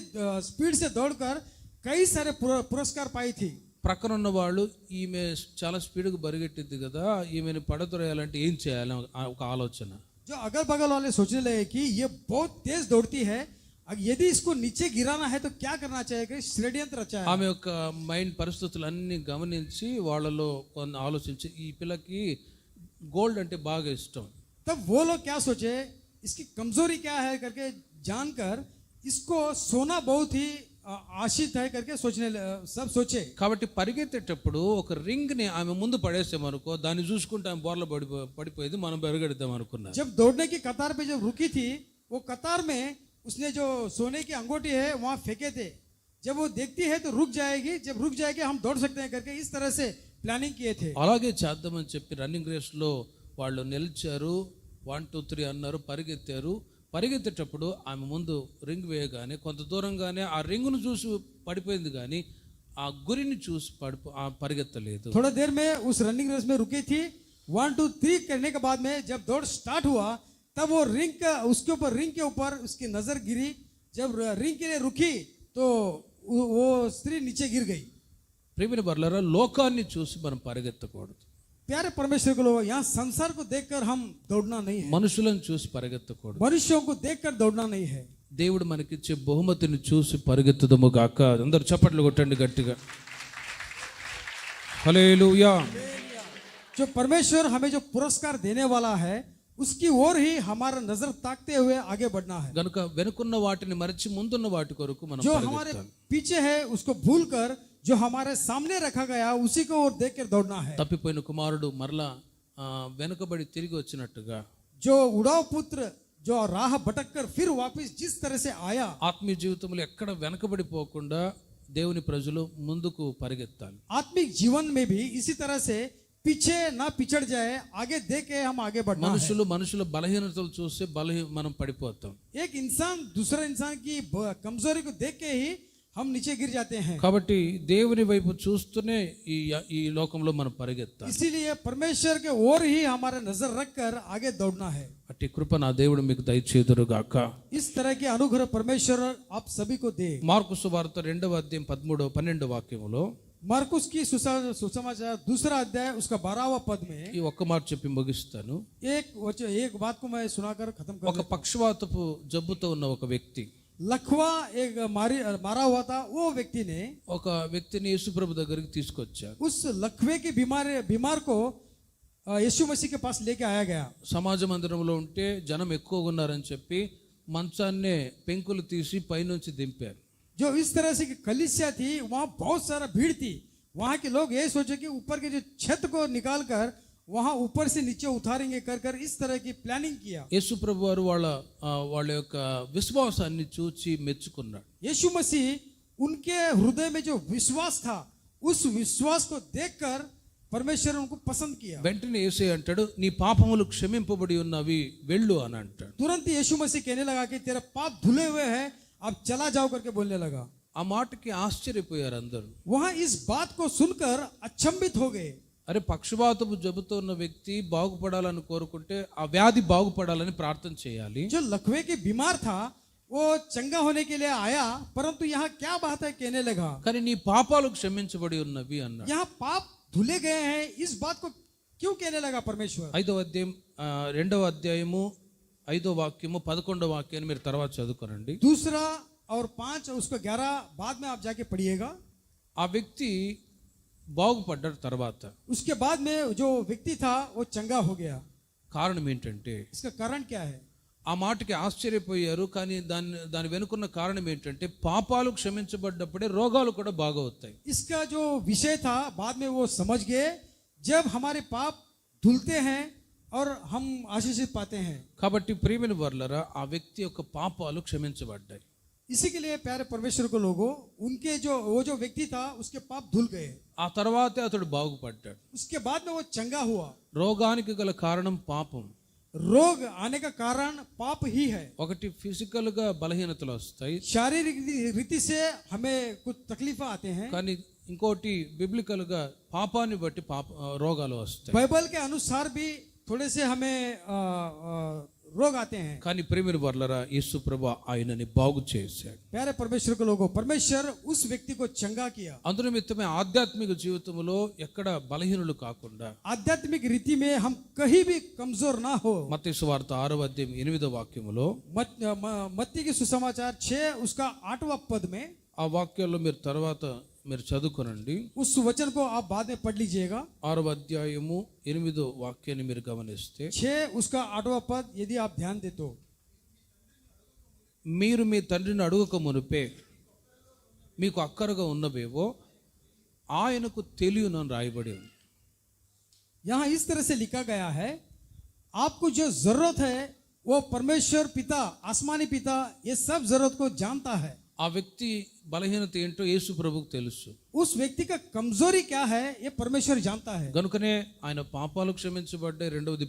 स्पीड से दौड़कर कई सारे पुरस्कार पाई थी। ప్రక్కన ఉన్న వాళ్ళు ఈమె చాలా స్పీడ్గా పరిగెట్టింది కదా, ఈమెను పడదొరేయాలంటే ఏం చేయాలి ఒక ఆలోచన. जो अगल बगल वाले सोचने लगे कि ये बहुत तेज दौड़ती है, यदि इसको नीचे गिराना है तो क्या करना चाहिए, षड्यंत्र रचा है। ఆమె యొక్క మైండ్ పరిస్థితులన్నీ గమనించి వాళ్ళలో కొన్ని ఆలోచించి ఈ పిల్లకి గోల్డ్ అంటే బాగా ఇష్టం. तब वो लोग क्या सोचे, इसकी कमजोरी क्या है करके जानकर इसको सोना बहुत ही आशित है करके सब सोचे। కాబట్టి పరిగెత్తేటప్పుడు ఒక రింగ్ ని ఆమె ముందు పడేసామనుకో, దాన్ని చూసుకుంటే ఆమె బోర్ల పడిపోయేది, మనం పరిగెడదాం అనుకున్నాం. जब दौड़ने की कतार पे जब रुकी थी, वो कतार में उसने जो सोने की अंगूठी है वहां फेंके थे। जब वो देखती है तो रुक जाएगी, जब रुक जाएगी हम दौड़ सकते हैं करके इस तरह से प्लानिंग किए थे। అలాగే చేద్దామని చెప్పి రన్నింగ్ రేస్ లో వాళ్ళు నిలిచారు, 1 2 3 అన్నారు, పరిగెత్తారు. పరిగెత్తేటప్పుడు ఆమె ముందు రింగ్ వేయగానే కొంత దూరంగానే ఆ రింగును చూసి పడిపోయింది, కానీ ఆ గురిని చూసి పరిగెత్తలేదు. थोड़ा देर में उस रनिंग रेस में रुकी थी। 1 2 3 करने के बाद में जब दौड़ स्टार्ट हुआ, तब वो रिंग के ऊपर उसकी नजर गिरी। जब रिंग के लिए रुकी तो वो स्त्री नीचे गिर गई। ప్రియమైన బర్లరా, లోకాన్ని చూసి మనం పరిగెత్తకూడదు. प्यारे परमेश्वर के लोग, यहाँ संसार को देखकर हम दौड़ना नहीं है, మనుషులను చూసి పరిగెత్తకూడదు. मनुष्यों को देखकर दौड़ना नहीं है। దేవుడు మనకిచ్చే బహుమతిని చూసి పరిగెత్తుదము గాక. అందరూ చప్పట్లు కొట్టండి గట్టిగా. హల్లెలూయా. जो परमेश्वर हमें जो पुरस्कार देने वाला है, उसकी ओर ही हमारा नजर ताकते हुए आगे बढ़ना है। గనుక వెనుకున్న వాటిని మరచి ముందున్న వాటి కొరకు మనం जो हमारे పరిగెత్తాలి. पीछे है उसको भूलकर जो हमारे सामने रखा गया उसी को ओर देखकर दौड़ना है। తప్పిపోయిన కుమారుడు మరలా వెనుకబడి తిరిగి వచ్చినట్టుగా जो उड़ाव पुत्र जो राह भटककर फिर वापस जिस तरह से आया, ఆత్మీయ జీవితంలో ఎక్కడ వెనకబడిపోకుండా దేవుని ప్రజలు ముందుకు పరిగెత్తాలి. आत्मिक जीवन में भी इसी तरह से पीछे ना पिछड़ जाए, आगे देख के हम आगे बढ़ना है। మనుషుల బలహీనతలు చూసి మనం పడిపోతాం. एक इंसान दूसरे इंसान की कमजोरी को देख के ही हम नीचे गिर जाते हैं। కాబట్టి దేవుని వైపు చూస్తూనే ఈ లోకంలో మనం పరిగెత్తాలి. इसीलिए परमेश्वर के ओर ही हमारा नजर रखकर आगे दौड़ना है। అట్టి కృప నా దేవుడు మీకు దయచేయుదురు గాక. इस तरह के अनुग्रह परमेश्वर आप सभी को दे। మార్కు సువార్త 2వ అధ్యాయం 13 12 వాక్యములో मार्कुस की सुसमाचार 2रा अध्याय उसका 12वां पद में ఈ ఒక్క మాట చెప్పి ముగిస్తాను. एक बात को मैं सुनाकर खत्म ఒక कर। పక్షవాతపు జబ్బుతో ఉన్న ఒక వ్యక్తి, लखवा एक मारा हुआ था, वो व्यक्ति ने ఒక వ్యక్తిని యేసుప్రభు దగ్గరికి తీసుకొచ్చారు. उस लखवे के बीमार को यीशु मसीह के पास लेके आया गया। సమాజ మందిరంలో ఉంటే జనం ఎక్కువగా ఉన్నారని చెప్పి మంచాన్నే పెంకులు తీసి పైనుంచి దింపారు. जो इस तरह से कलीसिया थी, वहां बहुत सारा भीड़ थी। वहां के लोग ये सोचे कि ऊपर के जो छत को निकाल कर वहां ऊपर से नीचे उतारेंगे कर इस तरह की प्लानिंग किया। యేసుప్రభు వారు వాళ్ళ యొక్క విశ్వాసాన్ని చూచి మెచ్చుకున్నాడు. यीशु मसीह उनके हृदय में जो विश्वास था, उस विश्वास को देखकर परमेश्वर उनको पसंद किया। వెంటనే యేసయ్య అంటాడు, నీ పాపములు క్షమింపబడి ఉన్నవి, వెళ్ళు అని అంటాడు. तुरंत यीशु मसीह कहने लगा कि तेरा पाप धुले हुए हैं, अब चला जाओ करके बोलने लगा। ఆ మాటకి ఆశ్చర్యపోయారు అందరూ. वहां इस बात को सुनकर अचंभित हो गए। అరే, పక్షవాతపు జబ్బుతో ఉన్న వ్యక్తి బాగుపడాలని కోరుకుంటే ఆ వ్యాధి బాగుపడాలని ప్రార్థన చేయాలి. जो लकवे के बीमार था वो चंगा होने के लिए आया, परंतु यहाँ क्या बात है कहने लगा, కానీ నీ పాపాలు క్షమించబడి ఉన్నవి అన్నాడు. यहाँ पाप धुले गए हैं, इस बात को क्यों कहने लगा परमेश्वर। 5వ అధ్యాయం 2వ అధ్యాయము 5వ వాక్యము 11వ వాక్యాన్ని మీరు తర్వాత చదువుకోనండి. 2 और 5 उसको 11 बाद में आप जाके पढ़िएगा। ఆ వ్యక్తి బాగుపడ్డాడు. తర్వాత उसके बाद में जो व्यक्ति था वो चंगा हो गया। కారణం ఏంటంటే, इसका कारण क्या है। ఆ మాటకి ఆశ్చర్యపోయారు, కానీ దాని వెనుకున్న కారణం ఏంటంటే పాపాలు క్షమించబడ్డప్పుడే రోగాలు కూడా బాగవుతాయి. इसका जो विषय था बाद में वो समझ गए, जब हमारे पाप धुलते हैं और हम आशीषित पाते हैं। కాబట్టి ప్రియమైన వర్లరా, ఆ వ్యక్తి యొక్క పాపాలు క్షమించబడ్డాయి. इसी के लिए प्यारे परमेश्वर को लोगों, उनके वो जो व्यक्ति था उसके पाप धुल गए। ఆ తర్వాతే అతడు బాగుపడ్డాడు. उसके बाद में वो चंगा हुआ। రోగానికి గల కారణం పాపం. रोग आने का कारण पाप ही है। ఒకటి ఫిజికల్ గా బలహీనతలు వస్తాయి, शारीरिक रीति से हमें कुछ तकलीफ आते हैं, కానీ ఇంకోటి బిబ్లికల్ గా పాపాన్ని బట్టి రోగాలు వస్తాయి. बाइबल के अनुसार भी थोड़े से हमें रोग आते हैं. కానీ ప్రియమైన వర్లరా యేసు ప్రభు ఆయనని బాగు చేశాడు. प्यारे परमेश्वर के लोगों, परमेश्वर उस व्यक्ति को चंगा किया. అందు నిమిత్తమే ఆధ్యాత్మిక జీవితంలో ఎక్కడ బలహీనులు కాకుండా आध्यात्मिक रीति में हम कहीं भी कमजोर ना हो. మత్తయి సువార్త 6వ అధ్యాయం 8వ వాక్యములో मत्ती की सुसमाचार 6 उसका 8वां पद में, ఆ వాక్యాల్లో మీరు తర్వాత మీరు చదువుకోనండి. उस वचन को आप बाद में पढ़ लीजिएगा. 6వ అధ్యాయము 8వ వాక్యాన్ని మీరు గమనిస్తే 6 उसका 8वां पद यदि आप ध्यान दे तो, మీరు మీ తండ్రిని అడుగక మునిపే మీకు అక్కరగా ఉన్నవేవో ఆయనకు తెలియనని రాయబడి ఉంది. यहाँ इस तरह से लिखा गया है, आपको जो जरूरत है वो परमेश्वर पिता, आसमानी पिता ये सब जरूरत को जानता है. ఆ వ్యక్తి బలహీనత ఏంటో యేసు ప్రభువుకు తెలుసు. उस व्यक्ति का कमजोरी क्या है ये परमेश्वर जानता है. గనుకనే ఆయన పాపాలు క్షమించబడ్డాయి, రెండవది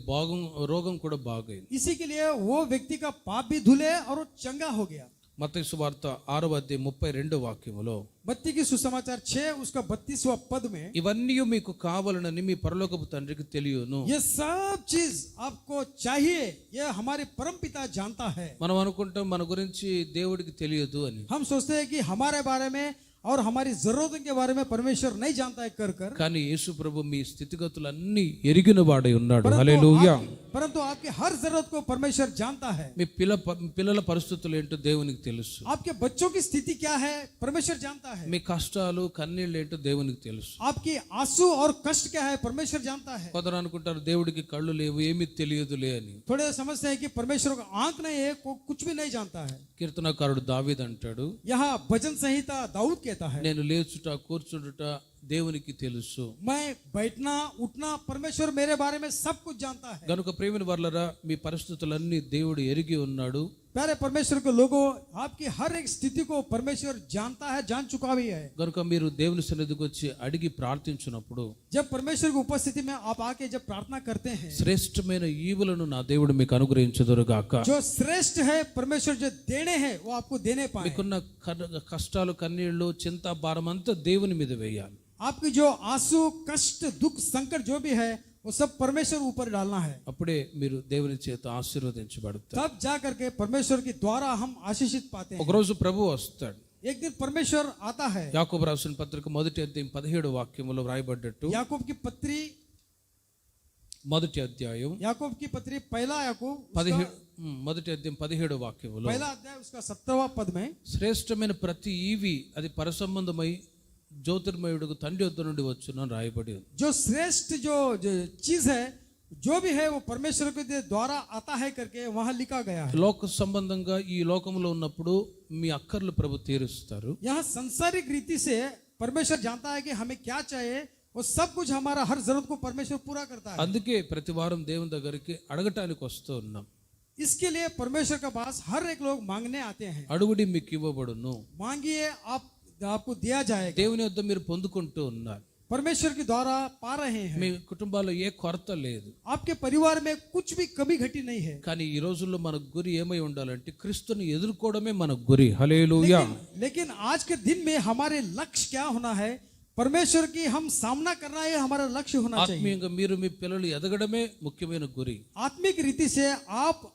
రోగం కూడా బాగైంది. इसी के लिए वो व्यक्ति का पाप भी धुले और वो चंगा हो गया. మత్తయి సువార్త 6వ అధ్యాయం 32వ వాక్యములో मत्ती की सुसमाचार 6 उसका 32वां पद में, ఇవన్నీ మీకు కావాలనని మీ పరలోకపు తండ్రికి తెలియను. ये सब चीज आपको चाहिए ये हमारे परम पिता जानता है. మనం అనుకుంటాం మన గురించి దేవుడికి తెలియదు అని. हम सोचते हैं कि हमारे बारे में और हमारी जरूरतों के बारे में परमेश्वर नहीं जानता है कर. కానీ యేసు ప్రభు మీ స్థితిగతులన్నీ ఎరిగిన వాడై ఉన్నాడు. హల్లెలూయా. परंतु आपके हर जरूरत को परमेश्वर जानता है. మీ పిల్లల పరిస్థితులు ఏంటో దేవునికి తెలుసు. आपके बच्चों की स्थिति क्या है परमेश्वर जानता है. మీ కష్టాలు కన్నీళ్ళు ఏంటో దేవునికి తెలుసు. आपकी आंसू और कष्ट क्या है परमेश्वर जानता है. కొందరు అనుకుంటారు దేవుడికి కళ్ళు లేవు ఏమీ తెలియదులే అని. थोड़े समझते हैं कि परमेश्वर को आंख नहीं है, कुछ भी नहीं जानता है. కీర్తనకారుడు దావీదు అంటాడు, यहाँ भजन संहिता दाऊद कहता है, నేను లేచుట కూర్చుండుట దేవునికి తెలుసు. मैं बैठना उठना परमेश्वर मेरे बारे में सब कुछ जानता है. గనుక ప్రేమిన వర్లరా మీ పరిస్థితులన్నీ దేవుడు ఎరిగి ఉన్నాడు. प्यारे परमेश्वर के लोगों, आपकी हर एक स्थिति को परमेश्वर जानता है, जान चुका भी है. గనుక మీరు దేవుని సన్నిధికి వచ్చి అడిగి ప్రార్థించినప్పుడు जब परमेश्वर की उपस्थिति में आप आके जब प्रार्थना करते हैं, శ్రేష్టమైన ఈవులను నా దేవుడు మీకు అనుగ్రహించుదురుగాక. जो श्रेष्ठ है परमेश्वर जो देने हैं वो आपको देने पाए. మీకున్న కష్టాలు కన్నీళ్లు చింత భారం అంతా దేవుని మీద వేయాలి. आपकी जो आंसू कष्ट दुख संकट जो भी है वो सब परमेश्वर ऊपर डालना है. అప్పుడే మీరు దేవుని చేత ఆశీర్వదించబడతారు. तब जा करके परमेश्वर के द्वारा हम आशीषित पाते हैं. ఒకరోజు ప్రభు వస్తాడు. एक दिन परमेश्वर आता है. యాకోబు రాసిన పత్రిక 1వ అధ్యాయం 17వ వాక్యములో వ్రాయబడ్డట్టు, याकूब की पत्री 1వ అధ్యాయం याकूब की पत्री पहला याकूब 1వ అధ్యాయం 17వ వాక్యములో पहला अध्याय उसका 17वां पद में, శ్రేష్టమైన ప్రతి ఈవి అది పరసంబంధమై జ్యోతిర్మయుడుకు తండ్రి వద్ద నుండి వచ్చునని రాయబడి ఉంది. जो श्रेष्ठ जो चीज है जो भी है वो परमेश्वर के द्वारा आता है करके वहां लिखा गया है. లోక సంబంధంగా ఈ లోకంలో ఉన్నప్పుడు మీ అక్కర్లు ప్రభు తీరుస్తారు. यहाँ सांसारिक रीति से परमेश्वर जानता है कि हमें क्या चाहिए, वो सब कुछ हमारा हर जरूरत को परमेश्वर पूरा करता है. అందుకే ప్రతి వారం దేవుని దగ్గరికి అడగటానికి వస్తూ ఉన్నాం. इसके लिए परमेश्वर के पास हर एक लोग मांगने आते हैं. అడుగుడి మీకు ఇవ్వబడును. मांगिए आपको दिया जाएगा. దేవుని వద్ద మీరు పొందుకుంటూ ఉన్నారు. परमेश्वर के द्वारा पा रहे हैं. మీ కుటుంబాల్లో ఏ కొరత లేదు. आपके परिवार में कुछ भी कमी घटी नहीं है. కానీ ఈ రోజుల్లో మన గురి ఏమై ఉండాలంటే క్రీస్తుని ఎదుర్కోవడమే మన గురి. హల్లెలూయా. लेकिन आज के दिन में हमारे लक्ष्य क्या होना है, परमेश्वर की हम सामना करना है हमारा लक्ष्य होना चाहिए. ఆత్మీయంగా మీరు మీ పిల్లలు ఎదగడమే ముఖ్యమైన గురి. आत्मिक रीति से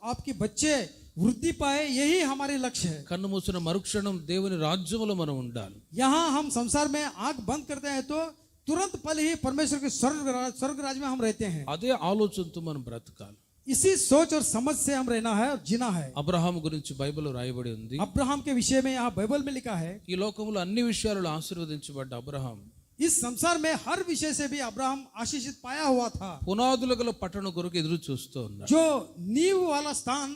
आपके बच्चे वृद्धि पाए यही हमारे लक्ष्य है. కన్ను మూసిన మరుక్షణం దేవుని రాజ్యములో మనం ఉండాలి. यहाँ हम संसार में आंख बंद करते हैं तो तुरंत पल ही परमेश्वर के स्वर्ग राज में हम रहते हैं. అదే ఆలోచనతో మనం బ్రతకాలి. इसी सोच और समझ से हम रहना है और जीना है. అబ్రహాం గురించి బైబిల్లో రాయబడి ఉంది. अब्राहम के विषय में यहाँ बाइबल में लिखा है, ఈ లోకంలో అన్ని విషయాలలో ఆశీర్వదించబడ్డ అబ్రహాం इस संसार में हर विषय से भी अब्राहम आशीषित पाया हुआ था. పునాదుల గల పట్టణం కొరకు ఎదురు చూస్తూ ఉన్నాడు. जो नींव वाला स्थान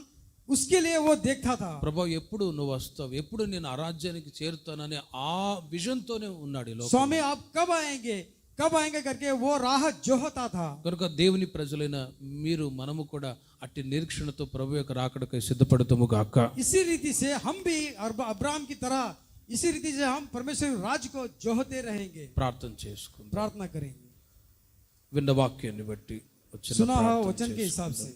उसके लिए वो देखता था. ప్రభు ఎప్పుడు నువ్వు వస్తావు, ఎప్పుడు నేను ఆ రాజ్యానికి చేరుతానని ఆ విజన్ తోనే ఉన్నాడు ఈ లోకం. स्वामी आप कब आएंगे करके वो राह जो होता था. కనుక దేవుని ప్రజలైన మీరు మనము కూడా అట్టి నిరీక్షణతో ప్రభు యొక్క రాకడకై సిద్ధపడతాము గాక. इसी रीति से हम भी अब्राहम की तरह इसी रीति से हम परमेश्वर राज को जोहते रहेंगे. ప్రార్థన చేసుకుందాం. प्रार्थना करेंगे. విన్న వాక్యాన్ని బట్టి వచ్చిన सुना हो ప్రార్థన वचन के చేసుకుందాం. हिसाब से